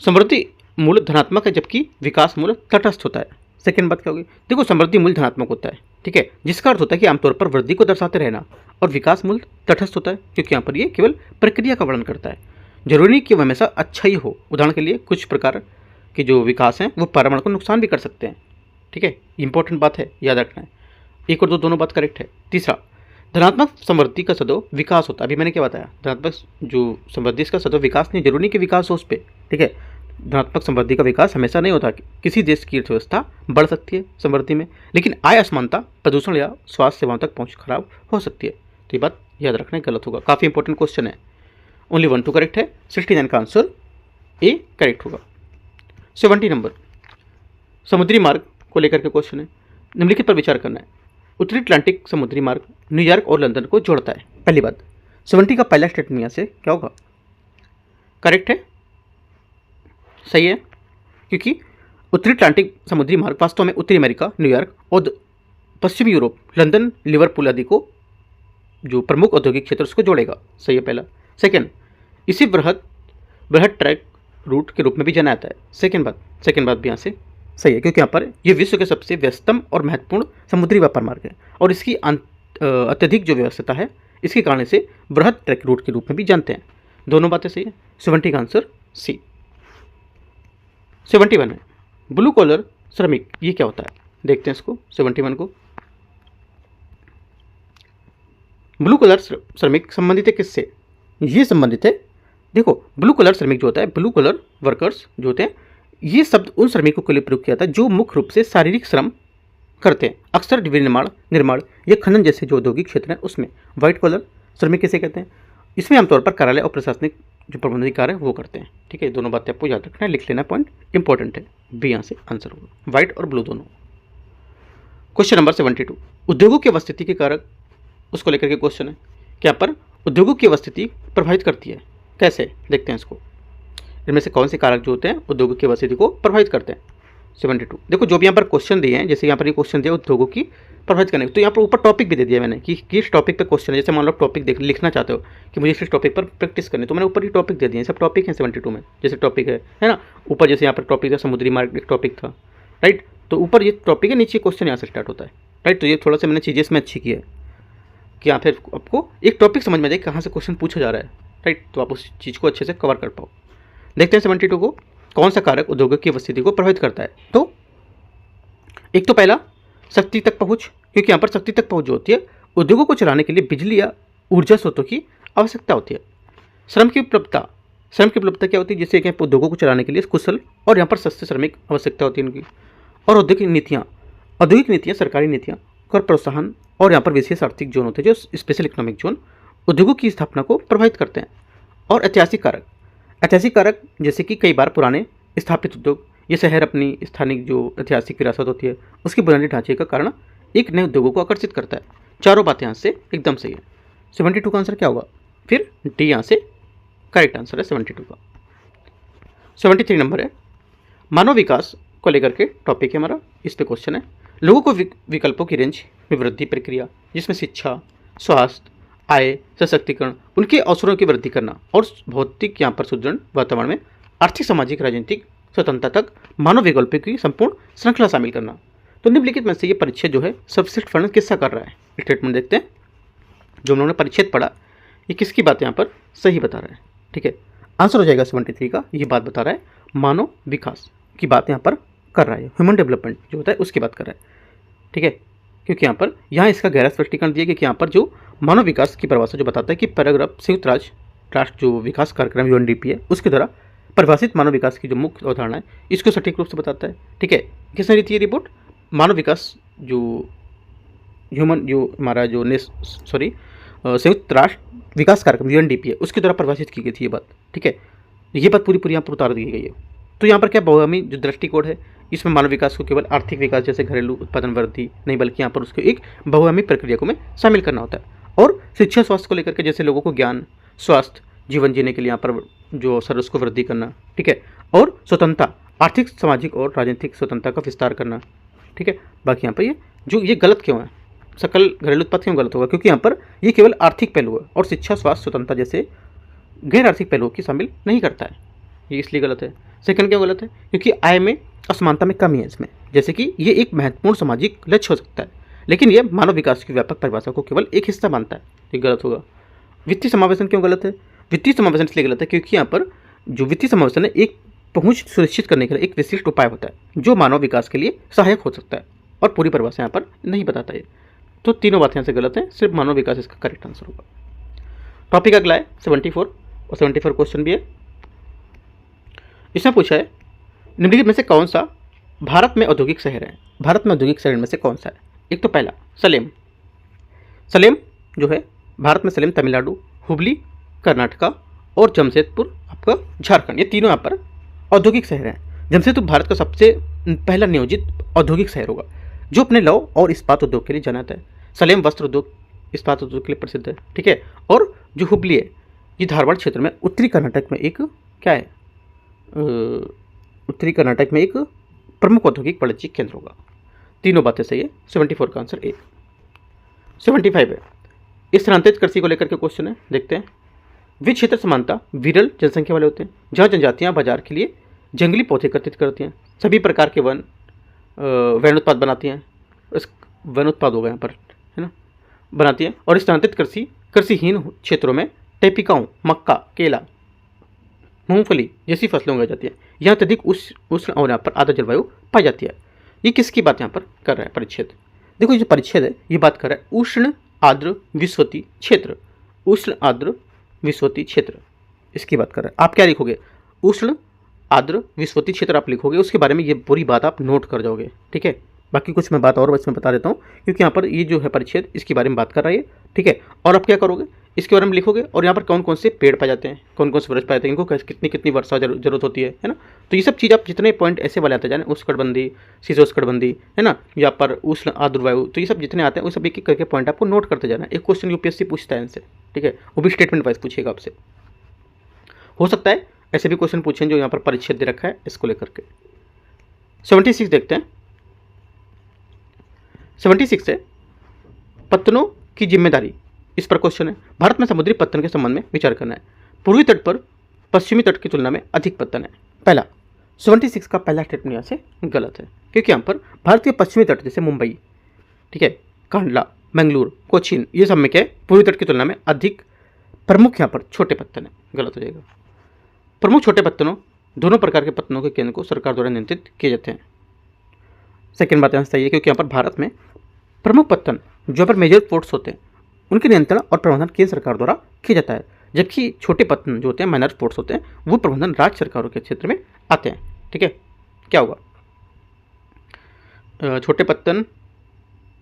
समृद्धि मूल्य धनात्मक है जबकि विकास मूल्य तटस्थ होता है। सेकेंड बात क्या होगी, देखो समृद्धि मूल्य धनात्मक होता है, ठीक है, जिसका अर्थ होता है कि आमतौर पर वृद्धि को दर्शाते रहना, और विकास मूल्य तटस्थ होता है क्योंकि यहाँ पर ये केवल प्रक्रिया का वर्णन करता है, जरूरी नहीं कि वह हमेशा अच्छा ही हो। उदाहरण के लिए कुछ प्रकार के जो विकास हैं वो पर्यावरण को नुकसान भी कर सकते हैं, ठीक है, इंपॉर्टेंट बात है, याद रखना है। एक और दो दोनों बात करेक्ट है। तीसरा, धनात्मक समृद्धि का सदैव विकास होता है। अभी मैंने क्या बताया, धनात्मक जो समृद्धि इसका सदैव विकास नहीं, जरूरी नहीं कि विकास हो उस पर, ठीक है। धनात्मक समृद्धि का विकास हमेशा नहीं होता। किसी देश की अर्थव्यवस्था बढ़ सकती है समृद्धि में, लेकिन आय असमानता, प्रदूषण या स्वास्थ्य सेवाओं तक पहुंच खराब हो सकती है। तो ये बात याद रखना गलत होगा। काफ़ी इंपॉर्टेंट क्वेश्चन है। ओनली 1 2 करेक्ट है। 69 का आंसर ए करेक्ट होगा। 70 नंबर, समुद्री मार्ग को लेकर के क्वेश्चन है। निम्नलिखित पर विचार करना है। उत्तरी अटलांटिक समुद्री मार्ग न्यूयॉर्क और लंदन को जोड़ता है। पहली बात, 70 का पहला स्टेटमेंट यहाँ से क्या होगा, करेक्ट है, सही है, क्योंकि उत्तरी अटलांटिक समुद्री मार्ग वास्तव में उत्तरी अमेरिका, न्यूयॉर्क और पश्चिमी यूरोप, लंदन, लिवरपूल आदि को जो प्रमुख औद्योगिक क्षेत्र उसको जोड़ेगा। सही है पहला। सेकेंड, इसी बृहद ट्रैक रूट के रूप में भी जाना जाता है। सेकेंड बात भी यहाँ से सही है, क्योंकि यहाँ पर यह विश्व के सबसे व्यस्तम और महत्वपूर्ण समुद्री व्यापार मार्ग है और इसकी अत्यधिक जो व्यस्तता है इसके कारण से बृहद ट्रैक रूट के रूप में भी जानते हैं। दोनों बातें सही है। 70 का आंसर सी। 71 है, ब्लू कॉलर श्रमिक, ये क्या होता है, देखते हैं इसको। 71 को, ब्लू कलर श्रमिक संबंधित है किससे, ये संबंधित है, देखो ब्लू कलर श्रमिक जो होता है, ब्लू कलर वर्कर्स जो होते हैं, ये शब्द उन श्रमिकों के लिए प्रयोग किया जाता है जो मुख्य रूप से शारीरिक श्रम करते हैं, अक्सर निर्माण या खनन जैसे जो औद्योगिक क्षेत्र हैं उसमें। व्हाइट कॉलर श्रमिक किसे कहते हैं, इसमें आमतौर पर कार्यालय और प्रशासनिक जो प्रबंधनीय कार्य है वो करते हैं, ठीक है। दोनों बातें आपको याद रखना है, लिख लेना, पॉइंट इंपॉर्टेंट है। बी यहाँ से आंसर होगा, व्हाइट और ब्लू दोनों। क्वेश्चन नंबर 72, उद्योगों की अवस्थिति के कारक उसको लेकर के क्वेश्चन है। क्या पर उद्योगों की अवस्थिति प्रभावित करती है, कैसे, देखते हैं इसको। इनमें से कौन से कारक जो होते हैं उद्योगों की अवस्थिति को प्रभावित करते हैं। 72, देखो जो भी यहाँ पर क्वेश्चन दिए हैं, जैसे यहाँ पर ये क्वेश्चन दिया उद्योगों की प्रभावित करने, तो यहाँ पर ऊपर टॉपिक भी दे दिया मैंने कि किस टॉपिक पे क्वेश्चन है। जैसे मान लो टॉपिक लिखना चाहते हो कि मुझे इस टॉपिक पर प्रैक्टिस करनी, तो मैंने ऊपर ही टॉपिक दे दिए, सब टॉपिक हैं 72 में। जैसे टॉपिक है ना, ऊपर जैसे यहाँ पर टॉपिक था समुद्री मार्ग, एक टॉपिक था, राइट, तो ऊपर ये टॉपिक है, नीचे क्वेश्चन यहाँ से स्टार्ट होता है, राइट। तो ये थोड़ा सा मैंने चीज़ें इसमें अच्छी की है कि यहाँ फिर आपको एक टॉपिक समझ में आ जाए कहाँ से क्वेश्चन पूछा जा रहा है, राइट, तो आप उस चीज़ को अच्छे से कवर कर पाओ। देखते हैं 72 को, कौन सा कारक उद्योगों की अवस्थिति को प्रभावित करता है। तो एक तो पहला शक्ति तक पहुँच, क्योंकि यहाँ पर शक्ति तक पहुँच जो होती है उद्योगों को चलाने के लिए बिजली या ऊर्जा स्रोतों की आवश्यकता होती है। श्रम की उपलब्धता क्या होती है, जैसे कि उद्योगों को चलाने के लिए कुशल और यहाँ पर सस्ते श्रमिक आवश्यकता होती है उनकी। और औद्योगिक नीतियाँ, सरकारी नीतियाँ, कर प्रोत्साहन और यहाँ पर विशेष आर्थिक जोन होते हैं जो स्पेशल इकोनॉमिक जोन उद्योगों की स्थापना को प्रभावित करते हैं। और ऐतिहासिक कारक जैसे कि कई बार पुराने स्थापित उद्योग, ये शहर अपनी स्थानिक जो ऐतिहासिक विरासत होती है उसके बुनियादी ढांचे का कारण एक नए उद्योगों को आकर्षित करता है। चारों बातें यहाँ से एकदम सही है। 72 का आंसर क्या होगा, फिर डी यहाँ से करेक्ट आंसर है 72 का। 73 नंबर है, मानव विकास को लेकर के टॉपिक है हमारा, इस पे क्वेश्चन है। लोगों को विकल्पों की रेंज में वृद्धि प्रक्रिया, जिसमें शिक्षा, स्वास्थ्य, आय, सशक्तिकरण, उनके अवसरों की वृद्धि करना और भौतिक यहाँ पर सुदृढ़ वातावरण में आर्थिक, सामाजिक, राजनीतिक स्वतंत्रता तक मानव विकल्पों की संपूर्ण श्रृंखला शामिल करना। तो निम्नलिखित में से ये परिच्छेद जो है सबसेट वर्णन किसका कर रहा है, स्टेटमेंट देखते हैं। जो हम लोगों ने परिच्छेद पढ़ा ये किसकी बात यहाँ पर सही बता रहा है, ठीक है। आंसर हो जाएगा 73 का, ये बात बता रहा है मानव विकास की बात यहाँ पर कर रहा है, ह्यूमन डेवलपमेंट जो होता है उसकी बात कर रहा है, ठीक है। क्योंकि यहाँ इसका गहरा स्पष्टीकरण दिया गया कि यहाँ पर जो मानव विकास की परिभाषा जो बताता है कि पैराग्राफ संयुक्त राष्ट्र जो विकास कार्यक्रम UNDP है उसके द्वारा परिभाषित मानव विकास की जो मुख्य अवधारणा है इसको सटीक रूप से बताता है, ठीक है। किसने दी थी ये रिपोर्ट, मानव विकास जो हमारा जो संयुक्त राष्ट्र विकास कार्यक्रम UNDP है उसके द्वारा परिभाषित की गई थी ये बात, ठीक है। ये बात पूरी यहाँ पर उतार दी गई है। तो यहाँ पर क्या बहुआयामी जो दृष्टिकोण है इसमें मानव विकास को केवल आर्थिक विकास जैसे घरेलू उत्पादन वृद्धि नहीं, बल्कि यहाँ पर उसको एक बहुआयामी प्रक्रिया को में शामिल करना होता है। और शिक्षा स्वास्थ्य को लेकर के जैसे लोगों को ज्ञान, स्वास्थ्य, जीवन जीने के लिए यहाँ पर जो अवसर उसको वृद्धि करना, ठीक है। और स्वतंत्रता, आर्थिक, सामाजिक और राजनीतिक स्वतंत्रता का विस्तार करना, ठीक है। बाकी यहाँ पर ये गलत क्यों है, सकल घरेलू उत्पाद क्यों गलत होगा, क्योंकि यहाँ पर ये केवल आर्थिक पहलू है और शिक्षा, स्वास्थ्य, स्वतंत्रता जैसे गैर आर्थिक पहलुओं की शामिल नहीं करता है, ये इसलिए गलत है। सेकंड क्यों गलत है, क्योंकि आय में असमानता में कमी है इसमें, जैसे कि ये एक महत्वपूर्ण सामाजिक लक्ष्य हो सकता है, लेकिन ये मानव विकास की व्यापक परिभाषा को केवल एक हिस्सा मानता है, ये गलत होगा। वित्तीय समावेशन क्यों गलत है, वित्तीय समावेशन इसलिए गलत है क्योंकि यहाँ पर जो वित्तीय समावेशन है एक पहुंच सुनिश्चित करने के लिए एक विशिष्ट उपाय होता है जो मानव विकास के लिए सहायक हो सकता है, और पूरी परिभाषा यहाँ पर नहीं बताता है। तो तीनों बातें यहाँ से गलत हैं, सिर्फ मानव विकास इसका करेक्ट आंसर होगा। टॉपिक अगला है 74 और 74 क्वेश्चन भी है। इसमें पूछा है निम्नलिखित में से कौन सा भारत में औद्योगिक शहर है, भारत में औद्योगिक शहर में से कौन सा है। एक तो पहला सलेम, सलेम जो है भारत में सलेम तमिलनाडु, हुबली कर्नाटका और जमशेदपुर आपका झारखंड, ये तीनों यहाँ पर औद्योगिक शहर हैं। जमशेदपुर भारत का सबसे पहला नियोजित औद्योगिक शहर होगा जो अपने लौह और इस्पात उद्योग के लिए जाना जाता है। सलेम वस्त्र उद्योग, इस्पात उद्योग के लिए प्रसिद्ध है, ठीक है। और जो हुबली है ये धारवाड़ क्षेत्र में उत्तरी कर्नाटक में एक क्या है, उत्तरी कर्नाटक में एक प्रमुख औद्योगिक वाणिज्यिक केंद्र होगा। तीनों बातें सही है, 74 का आंसर ए। 75 है स्थानांतरित कृषि को लेकर के क्वेश्चन है, देखते हैं। वे क्षेत्र समानता विरल जनसंख्या वाले होते हैं जहाँ जनजातियाँ बाजार के लिए जंगली पौधे एकत्रित करती हैं, सभी प्रकार के वैन उत्पाद बनाती हैं, वन उत्पाद होगा यहाँ पर, है ना, बनाती हैं। और स्थानांतरित कृषिहीन क्षेत्रों में टेपिकाओं, मक्का, केला, मूंगफली जैसी फसलें उगाई जाती है। यहाँ अत्यधिक उष्ण और यहाँ पर आर्द्र जलवायु पाई जाती है। ये किसकी बात यहाँ पर कर रहा है परिच्छेद, देखो ये जो परिच्छेद है ये बात कर रहा है उष्ण आर्द्र विषुवतीय क्षेत्र, उष्ण आर्द्र विषुवतीय क्षेत्र, इसकी बात कर रहा है। आप क्या लिखोगे, उष्ण आर्द्र विषुवतीय क्षेत्र आप लिखोगे, उसके बारे में ये पूरी बात आप नोट कर जाओगे, ठीक है। बाकी कुछ मैं बात और इसमें बता देता हूँ क्योंकि यहाँ पर ये जो है परिच्छेद इसके बारे में बात कर रहा है, ठीक है। और आप क्या करोगे, इसके बारे में लिखोगे और यहाँ पर कौन कौन से पेड़ पाए जाते हैं, कौन कौन से वृक्ष पाए जाते हैं, इनको कितनी कितनी वर्षा जरूरत होती है ना। तो ये सब चीज़ आप जितने पॉइंट ऐसे वाले आते जाने, उष्णकटिबंधी, शीतोष्णकटिबंधी, है ना, या पर उष्ण आर्द्र वायु, तो ये सब जितने आते हैं वो सब एक एक करके पॉइंट आपको नोट करते जाना है। एक क्वेश्चन यूपीएससी पूछता है इनसे, ठीक है, वो भी स्टेटमेंट वाइज पूछेगा आपसे। हो सकता है ऐसे भी क्वेश्चन पूछें जो यहाँ पर परिच्छेद दे रखा है इसको लेकर के। 76 देखते हैं। 76 है पत्तनों की जिम्मेदारी, इस पर क्वेश्चन है। भारत में समुद्री पत्तन के संबंध में विचार करना है। पूर्वी तट पर पश्चिमी तट की तुलना में अधिक पत्तन है। पहला 76 का पहला स्टेटमेंट यहाँ से गलत है क्योंकि यहाँ पर भारत के पश्चिमी तट जैसे मुंबई, ठीक है, कांडला, मंगलूर, कोचीन, ये सब में क्या है पूर्वी तट की तुलना में अधिक प्रमुख यहाँ पर छोटे पत्तन है, गलत हो जाएगा। प्रमुख छोटे पत्तनों दोनों प्रकार के पत्तनों के केंद्र को सरकार द्वारा नियंत्रित किए जाते हैं। सेकेंड बात यहाँ सही है क्योंकि यहाँ पर भारत में प्रमुख पत्तन जो पर मेजर पोर्ट्स होते हैं उनके नियंत्रण और प्रबंधन केंद्र सरकार द्वारा किया जाता है, जबकि छोटे पत्तन जो होते हैं माइनर पोर्ट्स होते हैं वो प्रबंधन राज्य सरकारों के क्षेत्र में आते हैं, ठीक है। क्या होगा, छोटे पत्तन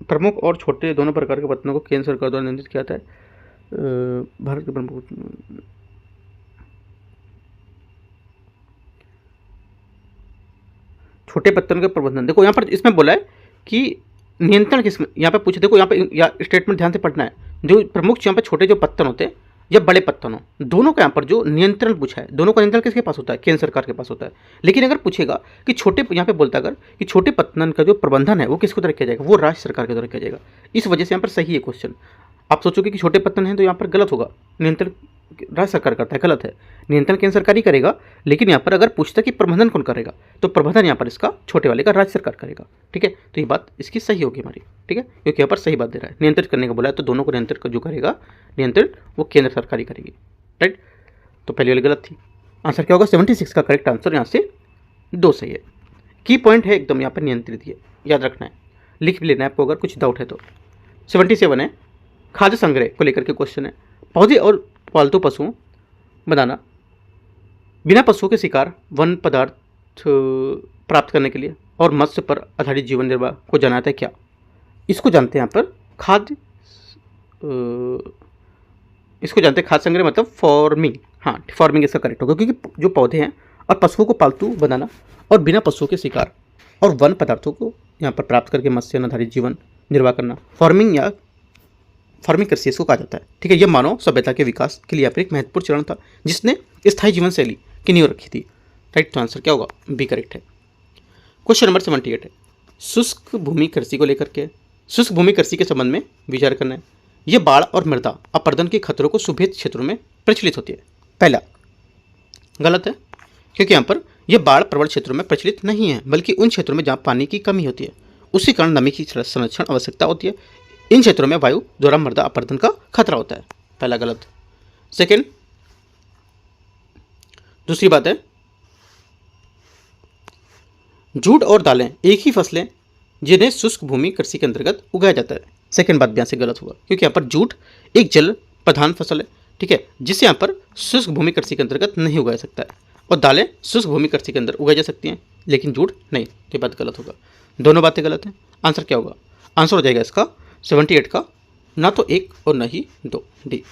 प्रमुख और छोटे दोनों प्रकार के पत्तनों को केंद्र सरकार द्वारा नियंत्रित किया जाता है। भारत के प्रमुख छोटे पत्तन का प्रबंधन, देखो यहाँ पर इसमें बोला है कि नियंत्रण किस, यहाँ पे पूछे, देखो यहाँ पे या स्टेटमेंट ध्यान से पढ़ना है। जो प्रमुख यहाँ पे छोटे जो पत्तन होते हैं या बड़े पत्तन हो, दोनों का यहाँ पर जो नियंत्रण पूछा है, दोनों का नियंत्रण किसके पास होता है, केंद्र सरकार के पास होता है। लेकिन अगर पूछेगा कि छोटे, यहाँ पे बोलता अगर कि छोटे पत्तन का जो प्रबंधन है वो किसको द्वारा किया जाएगा, वो राज्य सरकार के द्वारा किया जाएगा। इस वजह से यहाँ पर सही है क्वेश्चन। आप सोचोगे कि छोटे पत्तन हैं तो यहाँ पर गलत होगा, नियंत्रण राज्य सरकार करता है, गलत है, नियंत्रण केंद्र सरकार ही करेगा। लेकिन यहाँ पर अगर पूछता कि प्रबंधन कौन करेगा तो प्रबंधन यहाँ पर इसका छोटे वाले का राज्य सरकार करेगा, ठीक है। तो ये बात इसकी सही होगी हमारी, ठीक है, क्योंकि यहाँ पर सही बात दे रहा है, नियंत्रित करने का बोला है तो दोनों को नियंत्रित जो करेगा नियंत्रण वो केंद्र सरकार ही करेगी, राइट। तो पहली वाली गलत थी, आंसर क्या होगा 76 का करेक्ट आंसर यहाँ से 2 सही है। की पॉइंट है एकदम यहाँ पर नियंत्रित, ये याद रखना है, लिख भी लेना है आपको अगर कुछ डाउट है तो। 77 है खाद्य संग्रह को लेकर के क्वेश्चन है। पौधे और पालतू पशुओं बनाना बिना पशुओं के शिकार वन पदार्थ प्राप्त करने के लिए और मत्स्य पर आधारित जीवन निर्वाह को जाना जाता है क्या, इसको जानते हैं यहाँ पर खाद्य, इसको जानते हैं खाद्य संग्रह मतलब फार्मिंग, हाँ फार्मिंग इसका करेक्ट होगा क्योंकि जो पौधे हैं और पशुओं को पालतू बनाना और बिना पशुओं के शिकार और वन पदार्थों को यहाँ पर प्राप्त करके मत्स्य आधारित जीवन निर्वाह करना फार्मिंग या फार्मिंग कृषि इसको कहा जाता है, ठीक है। यह मानव सभ्यता के विकास के लिए यहाँ पर एक महत्वपूर्ण चरण था जिसने स्थायी जीवन शैली की नींव रखी थी, राइट। तो आंसर क्या होगा, बी करेक्ट है। क्वेश्चन नंबर 78 है शुष्क भूमि कृषि को लेकर के, शुष्क भूमि कृषि के संबंध में विचार करना है। ये बाढ़ और मृदा अपरदन के खतरों को सुभेद क्षेत्रों में प्रचलित होती है। पहला गलत है, क्योंकि यहाँ पर यह बाढ़ प्रबल क्षेत्रों में प्रचलित नहीं है, बल्कि उन क्षेत्रों में जहाँ पानी की कमी होती है, उसी कारण नमी की संरक्षण आवश्यकता होती है। इन क्षेत्रों में वायु द्वारा मृदा अपरदन का खतरा होता है। पहला गलत। सेकेंड, दूसरी बात है, जूट और दालें एक ही फसलें जिन्हें शुष्क भूमि कृषि के अंतर्गत उगाया जाता है। सेकेंड बात भी यहाँ से गलत होगा, क्योंकि यहाँ पर जूट एक जल प्रधान फसल है, ठीक है, जिसे यहाँ पर शुष्क भूमि कृषि के अंतर्गत नहीं उगाया सकता है, और दालें शुष्क भूमि कृषि के अंदर उगाई जा सकती हैं, लेकिन जूट नहीं। ये बात गलत होगा। दोनों बातें गलत हैं। आंसर क्या होगा? आंसर हो जाएगा इसका 78 का ना तो 1 और ना ही 2, डी।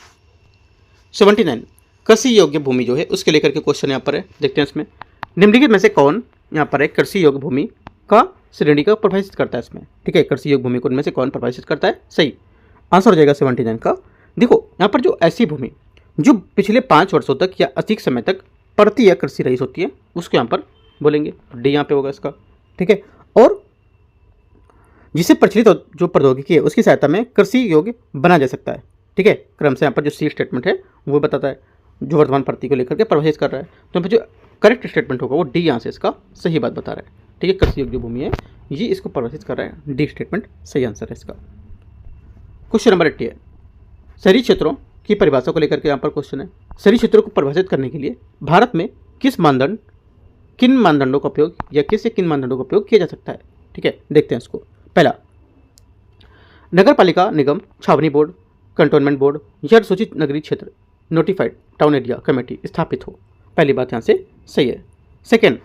79 कृषि योग्य भूमि जो है उसके लेकर के क्वेश्चन यहाँ पर है, देखते हैं इसमें। निम्नलिखित में से कौन यहाँ पर है कृषि योग्य भूमि का श्रेणी का परिभाषित करता है इसमें, ठीक है, कृषि योग्य भूमि को इनमें से कौन परिभाषित करता है? सही आंसर हो जाएगा 79 का। देखो यहाँ पर जो ऐसी भूमि जो पिछले 5 वर्षों तक या अधिक समय तक पड़ती या कृषि रहित होती है उसको यहाँ पर बोलेंगे, डी यहाँ पे होगा इसका, ठीक है। और जिसे प्रचलित जो प्रौद्योगिकी है उसकी सहायता में कृषि योग्य बना जा सकता है, ठीक है। क्रम से यहाँ पर जो सी स्टेटमेंट है वो बताता है, जो वर्तमान प्रगति को लेकर के परिभाषित कर रहा है। तो यहाँ पर जो करेक्ट स्टेटमेंट होगा वो डी यहाँ से इसका सही बात बता रहा है, ठीक है। कृषि योग्य भूमि है ये इसको परिभाषित कर रहा है, डी स्टेटमेंट सही आंसर है इसका। क्वेश्चन नंबर 80 है, शहरी क्षेत्रों की परिभाषा को लेकर के यहाँ पर क्वेश्चन है। शहरी क्षेत्रों को परिभाषित करने के लिए भारत में किन मानदंडों का उपयोग या किन मानदंडों का उपयोग किया जा सकता है, ठीक है, देखते हैं इसको। पहला, नगर पालिका निगम, छावनी बोर्ड, कंटोनमेंट बोर्ड या सूचित नगरीय क्षेत्र नोटिफाइड टाउन एरिया कमेटी स्थापित हो। पहली बात यहाँ से सही है। सेकेंड,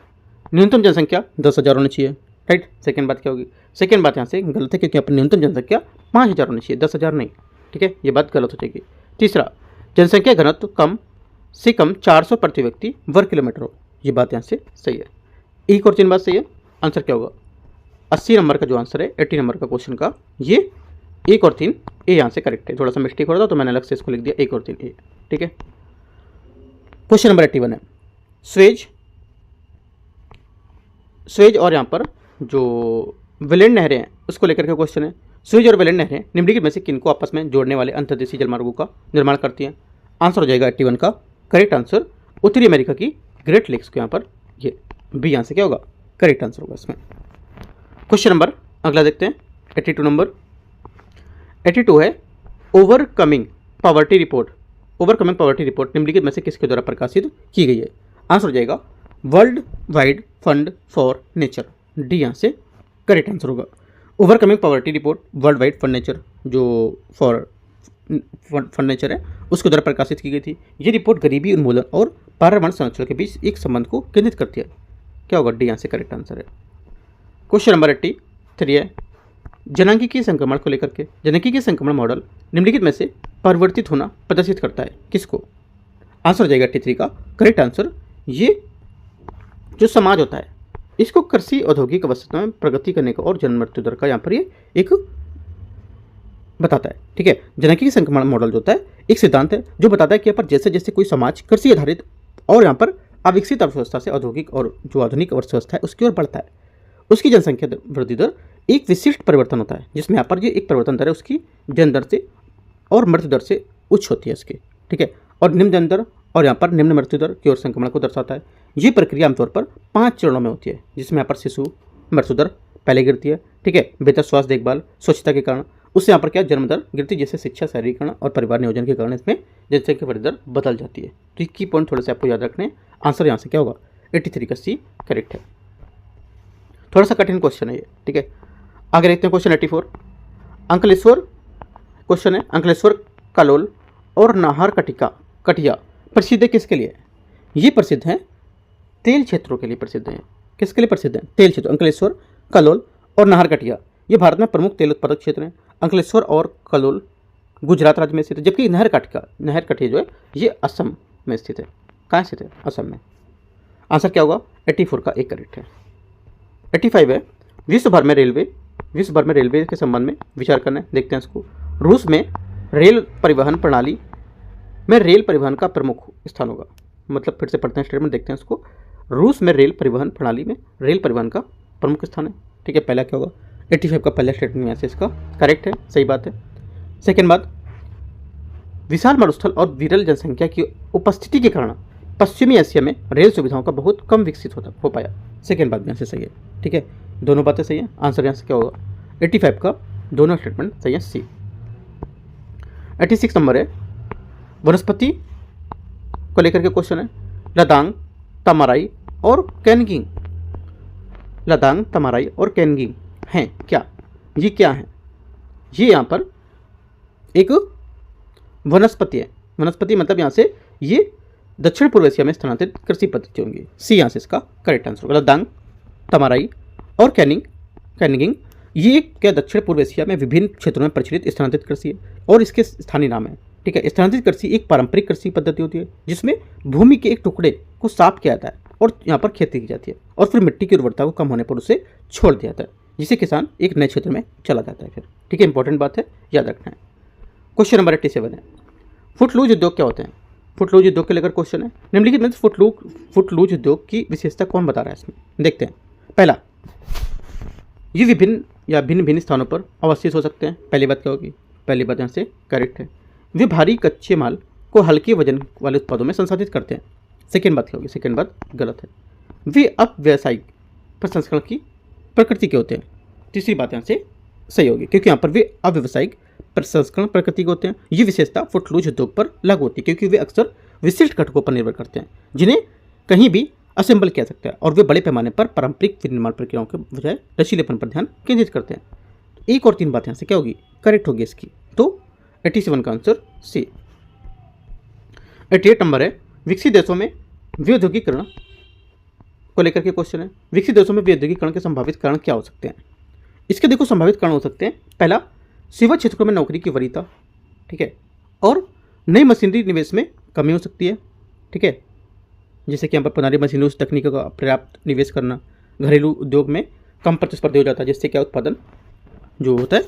न्यूनतम जनसंख्या 10,000 होनी चाहिए, राइट। सेकेंड बात क्या होगी? सेकेंड बात यहाँ से गलत है, क्योंकि यहाँ पर न्यूनतम जनसंख्या 5,000 होनी चाहिए, 10,000 नहीं, ठीक है, ये बात गलत हो जाएगी। तीसरा, जनसंख्या घनत्व कम से कम 400 प्रति व्यक्ति वर्ग किलोमीटर हो, ये बात यहाँ से सही है। एक और 3 बात सही है। आंसर क्या होगा? 80 नंबर का जो आंसर है 80 नंबर का क्वेश्चन का, ये 1 और 3 ए यहाँ से करेक्ट है। थोड़ा सा मिस्टेक हो रहा था तो मैंने अलग से इसको लिख दिया 1 और 3 ए, ठीक है। क्वेश्चन नंबर 81 है, स्वेज और यहाँ पर जो वेलेंड नहरें हैं उसको लेकर के क्वेश्चन है। स्वेज और वेलेंड नहरें निम्नलिखित में से किनको आपस में जोड़ने वाले अंतर्देशीय जलमार्गों का निर्माण करती हैं? आंसर हो जाएगा 81 का करेक्ट आंसर उत्तरी अमेरिका की ग्रेट लेक्स को यहाँ पर, ये बी यहाँ से क्या होगा? करेक्ट आंसर होगा इसमें। क्वेश्चन नंबर अगला देखते हैं 82 नंबर। 82 है, ओवरकमिंग पॉवर्टी रिपोर्ट निम्नलिखित में से किसके द्वारा प्रकाशित की गई है? आंसर हो जाएगा world wide fund for nature, D यहाँ से करेक्ट आंसर होगा। Overcoming poverty report world wide fund nature जो फंड नेचर है उसके द्वारा प्रकाशित की गई थी। ये रिपोर्ट गरीबी उन्मूलन और पर्यावरण संरक्षण के बीच एक संबंध को केंद्रित करती है। क्या होगा? डी यहाँ से करेक्ट आंसर है। क्वेश्चन नंबर 83 है, जननांगिकीय संक्रमण को लेकर के जननांगिकीय संक्रमण मॉडल निम्नलिखित में से परिवर्तित होना प्रदर्शित करता है किसको? आंसर हो जाएगा 83 का करेक्ट आंसर। ये जो समाज होता है इसको कृषि औद्योगिक अवस्था में प्रगति करने का और जन्म मृत्यु दर का यहाँ पर ये एक बताता है, ठीक है। जननांगिकीय संक्रमण मॉडल जो होता है एक सिद्धांत है जो बताता है कि यहाँ पर जैसे जैसे कोई समाज कृषि आधारित और यहाँ पर अविकसित अर्थव्यवस्था से औद्योगिक और जो आधुनिक अर्थव्यवस्था है उसकी ओर बढ़ता है, उसकी जनसंख्या वृद्धि दर एक विशिष्ट परिवर्तन होता है, जिसमें यहाँ पर ये एक परिवर्तन दर है उसकी जन्म दर से और मृत्यु दर से उच्च होती है इसकी, ठीक है। और निम्न जन्म दर और यहाँ पर निम्न मृत्यु दर की ओर संक्रमण को दर्शाता है। ये प्रक्रिया आमतौर पर 5 चरणों में होती है, जिसमें यहाँ पर शिशु मृत्यु दर पहले गिरती है, ठीक है, बेहतर स्वास्थ्य देखभाल स्वच्छता के कारण, उससे यहाँ पर क्या जन्म दर गिरती है, जैसे शिक्षा शहरीकरण और परिवार नियोजन के कारण इसमें जनसंख्या वृद्धि दर बदल जाती है। तो की पॉइंट थोड़े से आपको याद रखने। आंसर यहाँ से क्या होगा? 83 का सी करेक्ट है। थोड़ा सा कठिन क्वेश्चन है ये, ठीक है। आगे देखते हैं क्वेश्चन 84। अंकलेश्वर क्वेश्चन है, अंकलेश्वर कलोल और नाहर कटिया प्रसिद्ध है किसके लिए? ये प्रसिद्ध हैं तेल क्षेत्रों के लिए प्रसिद्ध हैं। किसके लिए प्रसिद्ध हैं? तेल क्षेत्र। अंकलेश्वर, कलोल और नाहर कटिया ये भारत में प्रमुख तेल उत्पादक क्षेत्र हैं। अंकलेश्वर और कलोल गुजरात राज्य में स्थित है, जबकि नाहर कटिया जो है ये असम में स्थित है। कहाँ स्थित है? असम में। आंसर क्या होगा? 84 का एक करेक्ट है। 85 है, विश्व भर में रेलवे के संबंध में विचार करना है। देखते हैं इसको। रूस में रेल परिवहन प्रणाली में रेल परिवहन का प्रमुख स्थान होगा। मतलब फिर से पढ़ते हैं स्टेटमेंट, देखते हैं इसको। रूस में रेल परिवहन प्रणाली में रेल परिवहन का प्रमुख स्थान है, ठीक है, पहला क्या होगा, 85 का पहला स्टेटमेंट यहाँ से इसका करेक्ट है, सही बात है। सेकेंड बात, विशाल मरुस्थल और विरल जनसंख्या की उपस्थिति के कारण पश्चिमी एशिया में रेल सुविधाओं का बहुत कम विकसित हो पाया। सेकेंड बात भी यहाँ से सही है, ठीक है, दोनों बातें सही है। आंसर यहाँ से क्या होगा, 85 का दोनों स्टेटमेंट सही है, सी। 86 नंबर है, वनस्पति को लेकर के क्वेश्चन है, लदांग, तमाराई और कैनगिंग। लदांग, तमाराई और कैनगिंग हैं क्या, ये क्या है, ये यहाँ पर एक वनस्पति है। वनस्पति मतलब यहाँ से ये दक्षिण पूर्व एशिया में स्थानांतरित कृषि पद्धति होंगी, सी यहाँ से इसका करेक्ट आंसर होगा। लदांग, तमाराई और कैनगिंग ये क्या दक्षिण पूर्व एशिया में विभिन्न क्षेत्रों में प्रचलित स्थानांतरित कृषि है और इसके स्थानीय नाम है, ठीक है। स्थानांतरित कृषि एक पारंपरिक कृषि पद्धति होती है जिसमें भूमि के एक टुकड़े को साफ किया जाता है और यहाँ पर खेती की जाती है और फिर मिट्टी की उर्वरता को कम होने पर उसे छोड़ दिया जाता है, जिससे किसान एक नए क्षेत्र में चला जाता है फिर, ठीक है। इंपॉर्टेंट बात है, याद रखना है। क्वेश्चन नंबर 87 है, फुटलूज उद्योग क्या होते हैं। फुटलूज उद्योग के लेकर क्वेश्चन है, निम्नलिखित में फुटलूज उद्योग की विशेषता कौन बता रहा है इसमें, देखते हैं। पहला, ये विभिन्न या भिन्न भिन्न स्थानों पर अवस्थित हो सकते हैं। पहली बात क्या होगी, पहली बात यहाँ से करेक्ट है। वे भारी कच्चे माल को हल्के वजन वाले उत्पादों में संसाधित करते हैं। सेकेंड बात क्या होगी, सेकेंड बात गलत है। वे अव्यावसायिक प्रसंस्करण की प्रकृति के होते हैं। तीसरी बात यहाँ से सही होगी क्योंकि यहाँ पर वे अव्यावसायिक प्रसंस्करण प्रकृति के होते हैं। ये विशेषता फुटलूज उद्योग पर लागू होती है क्योंकि वे अक्सर विशिष्ट घटकों पर निर्भर करते हैं जिन्हें कहीं भी असेंबल किया सकता है और वे बड़े पैमाने पर पारंपरिक विनिर्माण प्रक्रियाओं के बजाय लचीलेपन पर ध्यान केंद्रित करते हैं। एक और तीन बात यहाँ से क्या होगी, करेक्ट होगी इसकी, तो 87 का आंसर सी। 88 नंबर है, विकसित देशों में विद्युतीकरण को लेकर के क्वेश्चन है। विकसित देशों में विद्युतीकरण के संभावित कारण क्या हो सकते हैं। इसके देखो संभावित कारण हो सकते हैं, पहला सेवा क्षेत्रों में नौकरी की वरीयता, ठीक है, और नई मशीनरी निवेश में कमी हो सकती है, ठीक है, जैसे कि यहाँ पर पुरानी मशीनों तकनीकों का पर्याप्त निवेश करना। घरेलू उद्योग में कम प्रतिस्पर्धी हो जाता है जिससे क्या उत्पादन जो होता है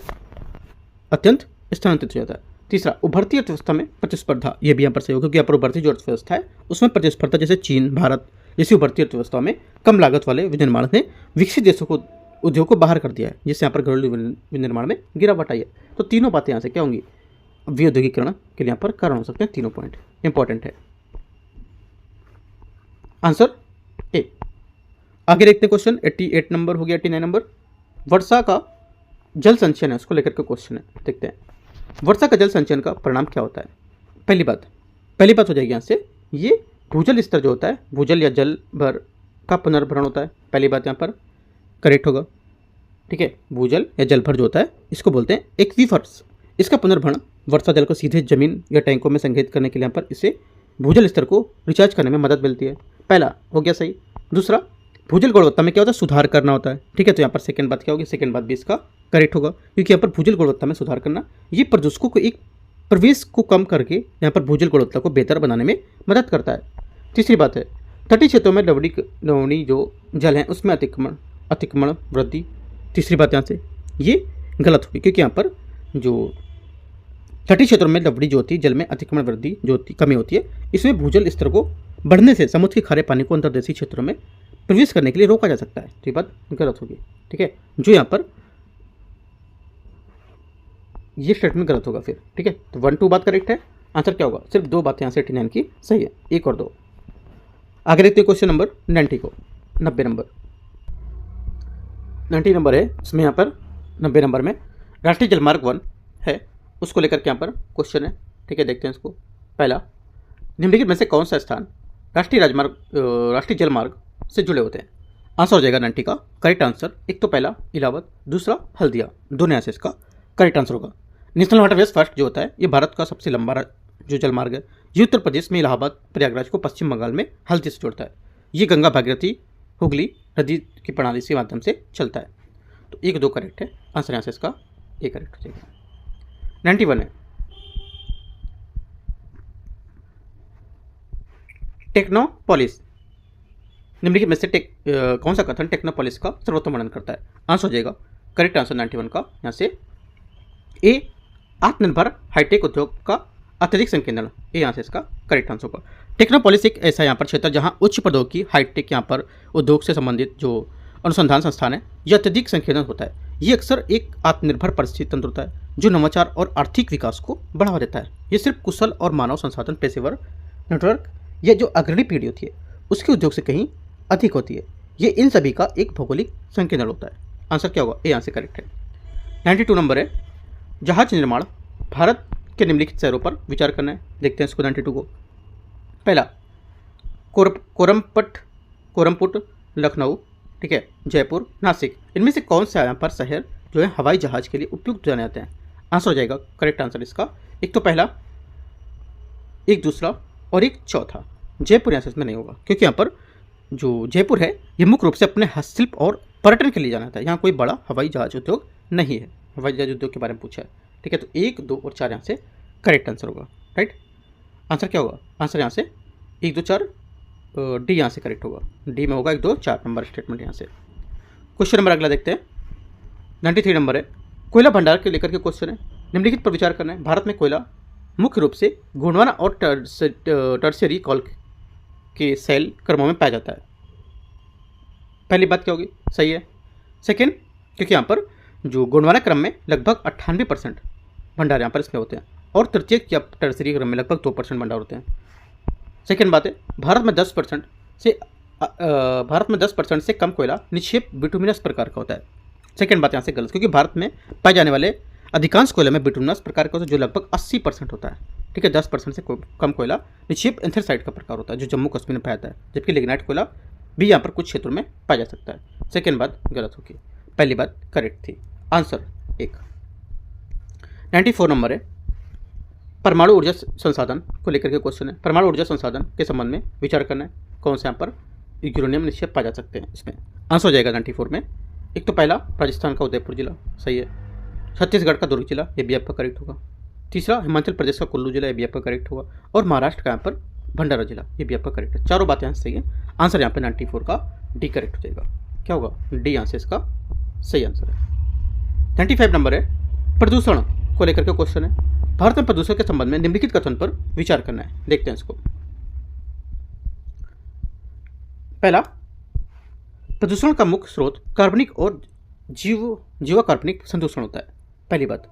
अत्यंत स्थानांतरित हो जाता है। तीसरा, उभरती अर्थव्यवस्था में प्रतिस्पर्धा, ये भी यहाँ पर सही होगा क्योंकि यहाँ पर उभरती जो अर्थव्यवस्था है उसमें प्रतिस्पर्धा, जैसे चीन, भारत जैसी उभरती अर्थव्यवस्था में कम लागत वाले विनिर्माण ने विकसित देशों को उद्योग को बाहर कर दिया है जिससे यहाँ पर घरेलू विनिर्माण में गिरावट आई है। तो तीनों बातें यहाँ से क्या होंगी, विद्युतीकरण के लिए यहाँ पर कारण हो सकते हैं, तीनों पॉइंट इंपॉर्टेंट है। Answer A. आगे देखते हैं क्वेश्चन 88 नंबर हो गया। 89 नंबर, वर्षा का जल संचयन है उसको लेकर के क्वेश्चन है, देखते हैं। वर्षा का जल संचयन का परिणाम क्या होता है। पहली बात हो जाएगी यहाँ से, ये भूजल स्तर जो होता है, भूजल या जल भर का पुनर्भरण होता है। पहली बात यहाँ पर करेक्ट होगा, ठीक है। भूजल या जल भर जो होता है इसको बोलते हैं एक्वीफर्स। इसका पुनर्भरण वर्षा जल को सीधे जमीन या टैंकों में संग्रहित करने के लिए यहाँ पर इससे भूजल स्तर को रिचार्ज करने में मदद मिलती है। पहला हो गया सही। दूसरा, भूजल गुणवत्ता में क्या होता है, सुधार करना होता है, ठीक है। तो यहाँ पर सेकंड बात क्या होगी, सेकंड बात भी इसका करेक्ट होगा क्योंकि यहाँ पर भूजल गुणवत्ता में सुधार करना, ये प्रदूषकों को एक प्रवेश को कम करके यहाँ पर भूजल गुणवत्ता को बेहतर बनाने में मदद करता है। तीसरी बात है, तटीय क्षेत्रों में लवणीय जो जल है उसमें अतिक्रमण वृद्धि। तीसरी बात यहाँ से ये गलत होगी क्योंकि यहाँ पर जो तटीय क्षेत्रों में लवणी जो होती है, जल में अतिक्रमण वृद्धि जो होती कमी होती है, इसमें भूजल स्तर को बढ़ने से समुद्र के खारे पानी को अंतर्देशीय क्षेत्रों में प्रवेश करने के लिए रोका जा सकता है। तो ये बात गलत होगी, ठीक है, जो यहाँ पर ये स्टेटमेंट गलत होगा फिर, ठीक है। तो 1 2 बात करेक्ट है, आंसर क्या होगा, सिर्फ दो बातें यहाँ से 89 की सही है, 1 और 2। आगे देखते हैं क्वेश्चन नंबर 90 को। 90 नंबर है, इसमें यहाँ पर 90 नंबर में राष्ट्रीय जलमार्ग 1 है उसको लेकर के यहाँ पर क्वेश्चन है, ठीक है। देखते हैं इसको। पहला, निम्नलिखित में से कौन सा स्थान राष्ट्रीय जलमार्ग से जुड़े होते हैं। आंसर हो जाएगा 90 का करेक्ट आंसर। एक तो पहला इलाहाबाद, दूसरा हल्दिया, दोनों यहाँ से इसका करेक्ट आंसर होगा। नेशनल वाटरवेज फर्स्ट जो होता है ये भारत का सबसे लंबा जो जलमार्ग है, ये उत्तर प्रदेश में इलाहाबाद प्रयागराज को पश्चिम बंगाल में हल्दी से जोड़ता है। ये गंगा भागीरथी हुगली नदी की प्रणाली के माध्यम से चलता है। तो 1 2 करेक्ट है, आंसर यहाँ से इसका ए करेक्ट हो जाएगा। 91 है, टेक्नोपोलिस, निम्नलिखित में से कौन सा कथन टेक्नोपोलिस का सर्वोत्तम वर्णन करता है। आंसर हो जाएगा करेक्ट आंसर 91 का यहाँ से ए, आत्मनिर्भर हाईटेक उद्योग का अत्यधिक संकेंद्रण, ये यहाँ से इसका करेक्ट आंसर होगा। टेक्नोपोलिस एक ऐसा यहाँ पर क्षेत्र जहाँ उच्च प्रौद्योगिकी हाईटेक यहाँ पर उद्योग से संबंधित जो अनुसंधान संस्थान है, यह अत्यधिक संकेंद्रित होता है। ये अक्सर एक आत्मनिर्भर परिस्थिति तंत्र होता है जो नवाचार और आर्थिक विकास को बढ़ावा देता है। ये सिर्फ कुशल और मानव संसाधन पेशेवर नेटवर्क या जो अग्रणी पीढ़ी होती है उसके उद्योग से कहीं अधिक होती है। ये इन सभी का एक भौगोलिक संकेंद्रण होता है। आंसर क्या होगा? ए आंसर करेक्ट है। 92 नंबर है, जहाज निर्माण भारत के निम्नलिखित शहरों पर विचार करना है। देखते हैं इसको 92 को। पहला कोरमपुट, लखनऊ, ठीक है, जयपुर, नासिक। इनमें से कौन सा यहाँ पर शहर जो है हवाई जहाज के लिए उपयुक्त जाने जाते हैं? आंसर हो जाएगा करेक्ट आंसर इसका, एक तो पहला, एक दूसरा और एक चौथा। जयपुर यहाँ से इसमें नहीं होगा क्योंकि यहाँ पर जो जयपुर है ये मुख्य रूप से अपने हस्तशिल्प और पर्यटन के लिए जाना था। यहाँ कोई बड़ा हवाई जहाज उद्योग नहीं है। हवाई जहाज उद्योग के बारे में पूछा है, ठीक है। तो 1, 2 और 4 यहाँ से करेक्ट आंसर होगा। राइट, आंसर क्या होगा? आंसर यहाँ से 1, 2, 4 डी यहाँ से करेक्ट होगा। डी में होगा 1, 2, 4 नंबर स्टेटमेंट यहाँ से। क्वेश्चन नंबर अगला देखते हैं। 93 नंबर है, कोयला भंडार के लेकर के क्वेश्चन है। निम्नलिखित पर विचार करना है। भारत में कोयला मुख्य रूप से गोंडवाना और टर्शियरी कॉल के सेल क्रमों में पाया जाता है। पहली बात क्या होगी? सही है। सेकेंड, क्योंकि यहाँ पर जो गोंडवाना क्रम में लगभग 98% भंडार यहाँ पर इसमें होते हैं और तृतीयक या टर्शियरी क्रम में लगभग 2% भंडार होते हैं। सेकेंड बात है, भारत में 10% से कम कोयला निक्षेप बिटुमिनस प्रकार का होता है। सेकेंड बात यहाँ से गलत, क्योंकि भारत में पाए जाने वाले अधिकांश कोयले में बिटुमिनस प्रकार का होता है जो लगभग 80% होता है। ठीक है, 10% से कम कोयला निक्षेप एंथ्रेसाइट का प्रकार होता है जो जम्मू कश्मीर में पाया जाता है, जबकि लिग्नाइट कोयला भी यहाँ पर कुछ क्षेत्रों में पाया जा सकता है। सेकेंड बात गलत होगी, पहली बात करेक्ट थी। आंसर 1। 94 नंबर है, परमाणु ऊर्जा संसाधन को लेकर के क्वेश्चन है। परमाणु ऊर्जा संसाधन के संबंध में विचार करना है। कौन से यहाँ पर यूरेनियम निक्षेप पाए जा सकते हैं इसमें? आंसर हो जाएगा 94 में। एक तो पहला राजस्थान का उदयपुर जिला, सही है। छत्तीसगढ़ का दुर्ग जिला, ये भी आपका करेक्ट होगा। तीसरा हिमाचल प्रदेश का कुल्लू जिला, ये भी आपका करेक्ट होगा। और महाराष्ट्र का यहाँ पर भंडारा जिला, ये भी आपका करेक्ट है। चारों बातें यहाँ से सही है। आंसर यहाँ पर 94 का डी करेक्ट हो जाएगा। क्या होगा? डी यहाँ से इसका सही आंसर है। 95 नंबर है, प्रदूषण को लेकर के क्वेश्चन है। भारत में प्रदूषण के संबंध में निम्नलिखित कथन पर विचार करना है। देखते हैं इसको। पहला, प्रदूषण का मुख्य स्रोत कार्बनिक और जीवा कार्बनिक संदूषण होता है। पहली बात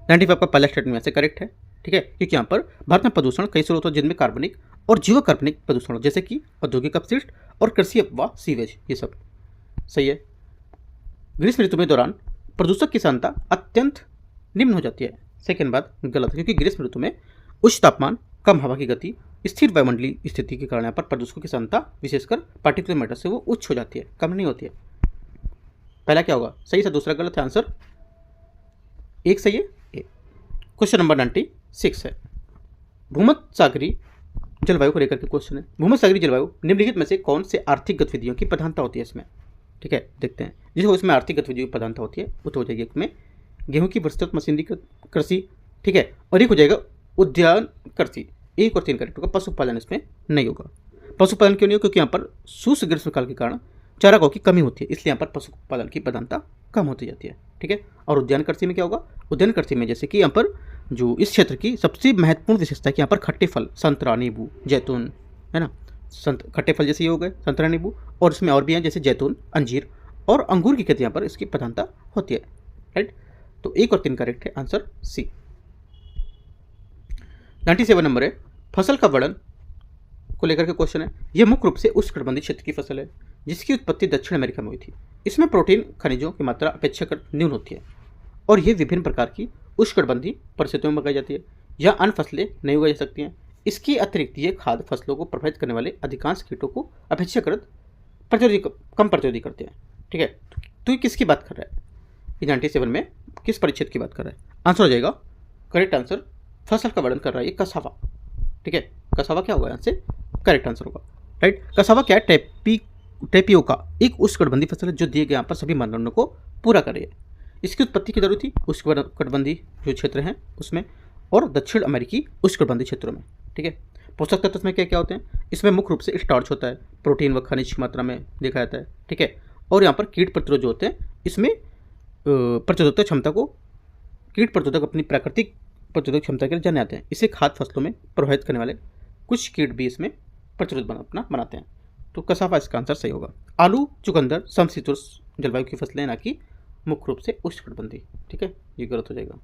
95 का पहला स्टेटमेंट से करेक्ट है, ठीक है, क्योंकि यहाँ पर भारत में प्रदूषण कई स्रोत हैं जिनमें कार्बनिक और जीवा कार्बनिक प्रदूषण जैसे कि औद्योगिक अपशिष्ट और कृषि अफवाह, सीवेज, ये सब सही है। ग्रीष्म ऋतु में दौरान प्रदूषक की सांद्रता अत्यंत निम्न हो जाती है। सेकेंड बात गलत है, क्योंकि ग्रीष्म ऋतु में उच्च तापमान, कम हवा की गति, स्थिर वायुमंडलीय स्थिति के कारण यहाँ पर प्रदूषकों की सांद्रता विशेषकर पार्टिकुलर मैटर से वो उच्च हो जाती है, कम नहीं होती है। पहला क्या होगा? सही से दूसरा गलत है। आंसर 1 सही है। क्वेश्चन नंबर 96 है, भूमध्य सागरीय जलवायु को लेकर के क्वेश्चन है। भूमध्य सागरीय जलवायु निम्नलिखित में से कौन से आर्थिक गतिविधियों की प्रधानता होती है इसमें? ठीक है, देखते हैं। जिसको इसमें आर्थिक गतिविधियों की प्रधानता होती है वो तो हो जाएगी इसमें गेहूं की विस्तृत मशीनीकृत कृषि, ठीक है, और एक हो जाएगा उद्यान कृषि। 1 और 3 करेक्ट होगा। पशुपालन इसमें नहीं होगा। पशुपालन क्यों नहीं होगा? क्योंकि यहाँ पर शुष्क ग्रीष्मकाल के कारण चारागाहों की कमी होती है, इसलिए यहाँ पर पशुपालन की प्रधानता कम होती जाती है, ठीक है। और उद्यान कृषि में क्या होगा? उद्यान कृषि में जैसे कि यहाँ पर जो इस क्षेत्र की सबसे महत्वपूर्ण विशेषता है कि यहाँ पर खट्टे फल, संतरा, नींबू, जैतून, है ना, खट्टे फल जैसे ये हो गए संतरा, नींबू, और इसमें और भी हैं जैसे जैतून, अंजीर और अंगूर की खेती यहाँ पर इसकी प्रधानता होती है। राइट, तो 1 और 3 करेक्ट है। Answer C. 97 नंबर है, फसल का वर्णन को लेकर के क्वेश्चन है। यह मुख्य रूप से उष्णकटिबंधीय क्षेत्र की फसल है जिसकी उत्पत्ति दक्षिण अमेरिका में हुई थी। इसमें प्रोटीन खनिजों की मात्रा अपेक्षाकृत न्यून होती है और ये विभिन्न प्रकार की उष्णकटिबंधीय परिस्थितियों में उगाई जाती है या अन्य फसलें नहीं उगाई जा सकती हैं। इसके अतिरिक्त ये खाद्य फसलों को प्रभावित करने वाले अधिकांश कीटों को अपेक्षाकृत कम प्रतिरोधी करते हैं, ठीक है। तो ये किसकी बात कर रहा है? ये 97 में किस परिच्छेद की बात कर रहा है? आंसर हो जाएगा करेक्ट आंसर, फसल का वर्णन कर रहा है ये कसावा, ठीक है। कसावा क्या होगा? यहाँ से करेक्ट आंसर होगा। राइट, कसावा क्या है? टेपियोका एक उष्णकटिबंधीय फसल है जो दिए गए यहाँ पर सभी मानदंडों को पूरा कर रही है। इसकी उत्पत्ति की जरूरत थी उष्णकटिबंधीय जो क्षेत्र हैं उसमें और दक्षिण अमेरिकी उष्णकटिबंधीय क्षेत्रों में, ठीक है। पोषक तत्व में क्या क्या होते हैं? इसमें मुख्य रूप से स्टार्च होता है, प्रोटीन व खनिज की मात्रा में देखा जाता है, ठीक है। और यहाँ पर कीट प्रतिरोध जो होते हैं इसमें प्रतिरोधक क्षमता को कीट प्रतिरोधक अपनी प्राकृतिक प्रतिरोधक क्षमता के लिए जाने जाते हैं। इसे खाद्य फसलों में प्रभावित करने वाले कुछ कीट भी इसमें प्रतिरोध अपना बनाते हैं। तो कसावा इसका आंसर सही होगा। आलू, चुकंदर समशीतोष्ण जलवायु की फसलें, ना कि मुख्य रूप से उष्णकटिबंधीय, ठीक है, ये गलत हो जाएगा।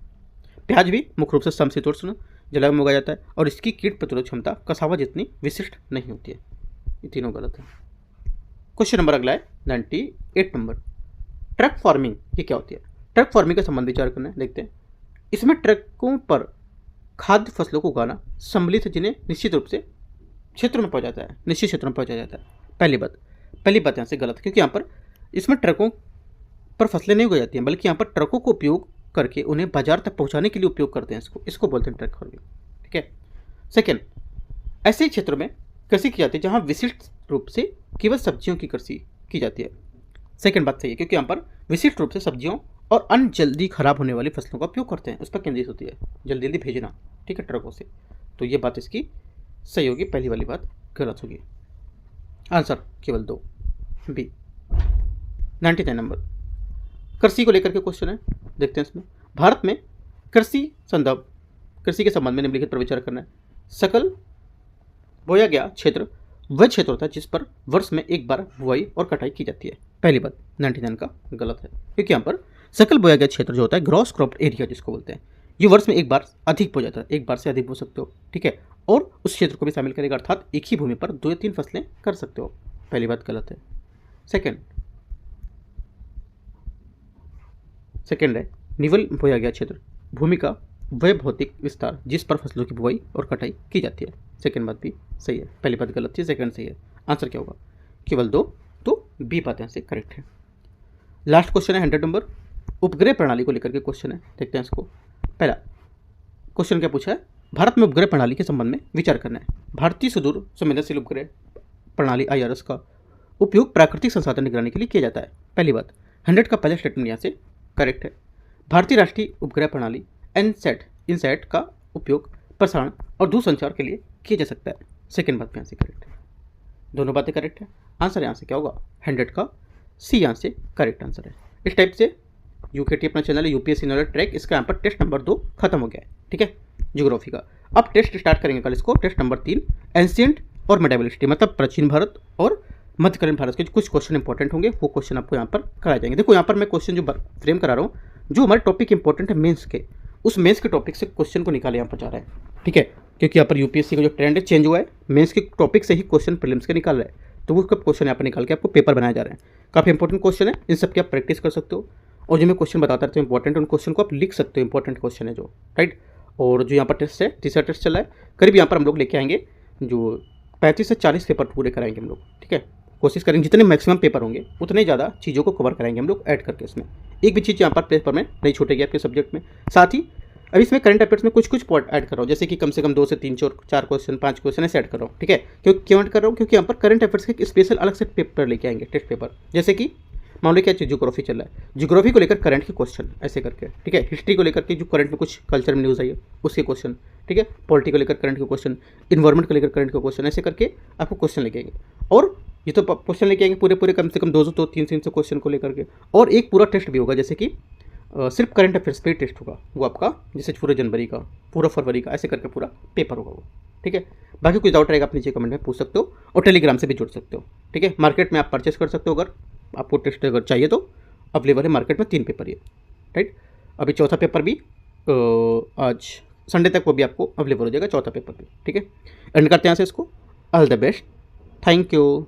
प्याज भी मुख्य रूप से समशीतोष्ण जलवायु में उगाया जाता है और इसकी कीट प्रतिरोधक क्षमता कसावा जितनी विशिष्ट नहीं होती है। ये तीनों गलत है। क्वेश्चन नंबर अगला है 98 नंबर। ट्रक फार्मिंग ये क्या होती है? ट्रक फार्मिंग का संबंध विचार करना है, देखते हैं। इसमें ट्रकों पर खाद्य फसलों को उगाना सम्मिलित है, जिन्हें निश्चित रूप से क्षेत्रों में पहुंचा जाता है, निश्चित क्षेत्रों में पहुंचा जाता है। पहली बात यहाँ से गलत है, क्योंकि यहाँ पर इसमें ट्रकों पर फसलें नहीं उगाई जाती हैं, बल्कि यहाँ पर ट्रकों को उपयोग करके उन्हें बाजार तक पहुंचाने के लिए उपयोग करते हैं। इसको बोलते हैं ट्रक फार्मिंग, ठीक है। सेकेंड, ऐसे ही क्षेत्रों में कृषि की जाती है जहाँ विशिष्ट रूप से केवल सब्जियों की कृषि की जाती है। सेकेंड बात सही है, क्योंकि यहाँ पर विशिष्ट रूप से सब्जियों और अन्य जल्दी खराब होने वाली फसलों का उपयोग करते हैं, उस पर केंद्रित होती है, जल्दी जल्दी भेजना, ठीक है, ट्रकों से। तो ये बात इसकी सही होगी, पहली वाली बात गलत होगी। आंसर केवल 2, बी। 99 नंबर। कृषि को लेकर के क्वेश्चन है, देखते हैं इसमें। भारत में कृषि के संबंध में निम्नलिखित पर विचार करना है। सकल बोया गया क्षेत्र वह क्षेत्र होता है जिस पर वर्ष में एक बार बुआई और कटाई की जाती है। पहली बात 99 का गलत है, क्योंकि यहाँ पर सकल बोया गया क्षेत्र जो होता है, ग्रॉस क्रॉप्ड एरिया जिसको बोलते हैं, ये वर्ष में एक बार अधिक बो जाता है, एक बार से अधिक बो सकते हो, ठीक है, और उस क्षेत्र को भी शामिल करेगा, अर्थात एक ही भूमि पर 2 या 3 फसलें कर सकते हो। पहली बात गलत है। सेकेंड है निवल बोया गया क्षेत्र, भूमि का वह भौतिक विस्तार जिस पर फसलों की बुआई और कटाई की जाती है। सेकेंड बात भी सही है, पहली बात गलत थी, सेकेंड सही है। आंसर क्या होगा? केवल 2, तो बी बात यहाँ से करेक्ट है। लास्ट क्वेश्चन है 100 नंबर। उपग्रह प्रणाली को लेकर के क्वेश्चन है, देखते हैं इसको। पहला क्वेश्चन क्या पूछा है? भारत में उपग्रह प्रणाली के संबंध में विचार करना है। भारतीय सुदूर संवेदनशील उपग्रह प्रणाली IRS का उपयोग प्राकृतिक संसाधन निगरानी के लिए किया जाता है। पहली बात 100 का पहला स्टेटमेंट यहाँ से करेक्ट है। भारतीय राष्ट्रीय उपग्रह प्रणाली इनसैट का उपयोग प्रसारण और दूरसंचार के लिए किया जा सकता है। सेकेंड बात यहाँ से करेक्ट है, दोनों बातें करेक्ट है। आंसर यहाँ से क्या होगा? 100 का सी यहाँ से करेक्ट आंसर है। इस टाइप से UKT अपना चैनल है, UPSC नॉलेज ट्रैक, इसका यहाँ पर टेस्ट नंबर 2 खत्म हो गया है, ठीक है, ज्योग्राफी का। अब टेस्ट स्टार्ट करेंगे कल इसको, टेस्ट नंबर 3 एंशिएंट और मेडिवल हिस्ट्री, मतलब प्राचीन भारत और मध्यकालीन भारत के कुछ क्वेश्चन इंपॉर्टेंट होंगे, वो क्वेश्चन आपको यहाँ पर कराए जाएंगे। देखो यहाँ पर मैं क्वेश्चन जो फ्रेम करा रहा हूँ, जो हमारे टॉपिक इंपॉर्टेंट है मेंस के, उस मेंस के टॉपिक से क्वेश्चन को निकाले यहाँ पर जा रहा है, ठीक है, क्योंकि यहाँ पर UPSC का जो ट्रेंड है चेंज हुआ है, मेंस के टॉपिक से ही क्वेश्चन प्रीलिम्स के निकाल रहा है, तो वो क्वेश्चन यहाँ पर निकाल के आपको पेपर बनाया जा रहा है। काफ़ी इंपॉर्टेंट क्वेश्चन है, इन सब की आप प्रैक्टिस कर सकते हो, और जो मैं क्वेश्चन बताता रहता हूँ इंपॉर्टेंट, उन क्वेश्चन को आप लिख सकते हो, इंपॉर्टेंट क्वेश्चन है जो, राइट। और जो यहाँ पर टेस्ट है, तीसरा टेस्ट चल रहा है, करीब यहाँ पर हम लोग लेके आएंगे जो 35 से 40 पेपर पूरे कराएंगे हम लोग, ठीक है। कोशिश करेंगे जितने मैक्सिमम पेपर होंगे उतने ज़्यादा चीज़ों को कवर कराएंगे हम लोग ऐड करके, इसमें एक भी चीज़ यहाँ पर पेपर में नहीं छूटेगी आपके सब्जेक्ट में। साथ ही अभी इसमें करंट अफेयर्स में कुछ पॉइंट ऐड कर रहा हूँ, जैसे कि कम से कम 2 से 3 4 क्वेश्चन 5 क्वेश्चन ऐसे ऐड कर रहा हूँ, ठीक है। क्यों ऐड कर रहा हूँ? क्योंकि यहाँ पर करंट अफेयर्स के स्पेशल अलग से पेपर लेके आएंगे, टेस्ट पेपर, जैसे कि मान लो क्या चीज़ ज्योग्राफी चल रहा है, ज्योग्राफी को लेकर करंट के क्वेश्चन ऐसे करके, ठीक है। हिस्ट्री को लेकर के जो करंट में कुछ कल्चर में न्यूज़ आई है उसके क्वेश्चन, ठीक है। पॉलिटी को लेकर करंट के क्वेश्चन, इन्वायरमेंट को लेकर करंट के क्वेश्चन, ऐसे करके आपको क्वेश्चन लेके आएंगे। और ये तो क्वेश्चन लेके आएंगे पूरे कम से कम 200-300 क्वेश्चन को लेकर के, और एक पूरा टेस्ट भी होगा, जैसे कि सिर्फ करंट अफेयर्स पे टेस्ट होगा वो आपका, जैसे पूरे जनवरी का, पूरा फरवरी का, ऐसे करके पूरा पेपर होगा वो, ठीक है। बाकी कुछ डाउट रहेगा आप नीचे कमेंट में पूछ सकते हो, और टेलीग्राम से भी जुड़ सकते हो, ठीक है। मार्केट में आप परचेस कर सकते हो, अगर आपको टेस्ट अगर चाहिए तो अवेलेबल है मार्केट में, 3 पेपर ये, राइट। अभी चौथा पेपर भी आज संडे तक वो भी आपको अवेलेबल हो जाएगा, चौथा पेपर भी, ठीक है। एंड करते हैं यहाँ से इसको। All the best, thank you.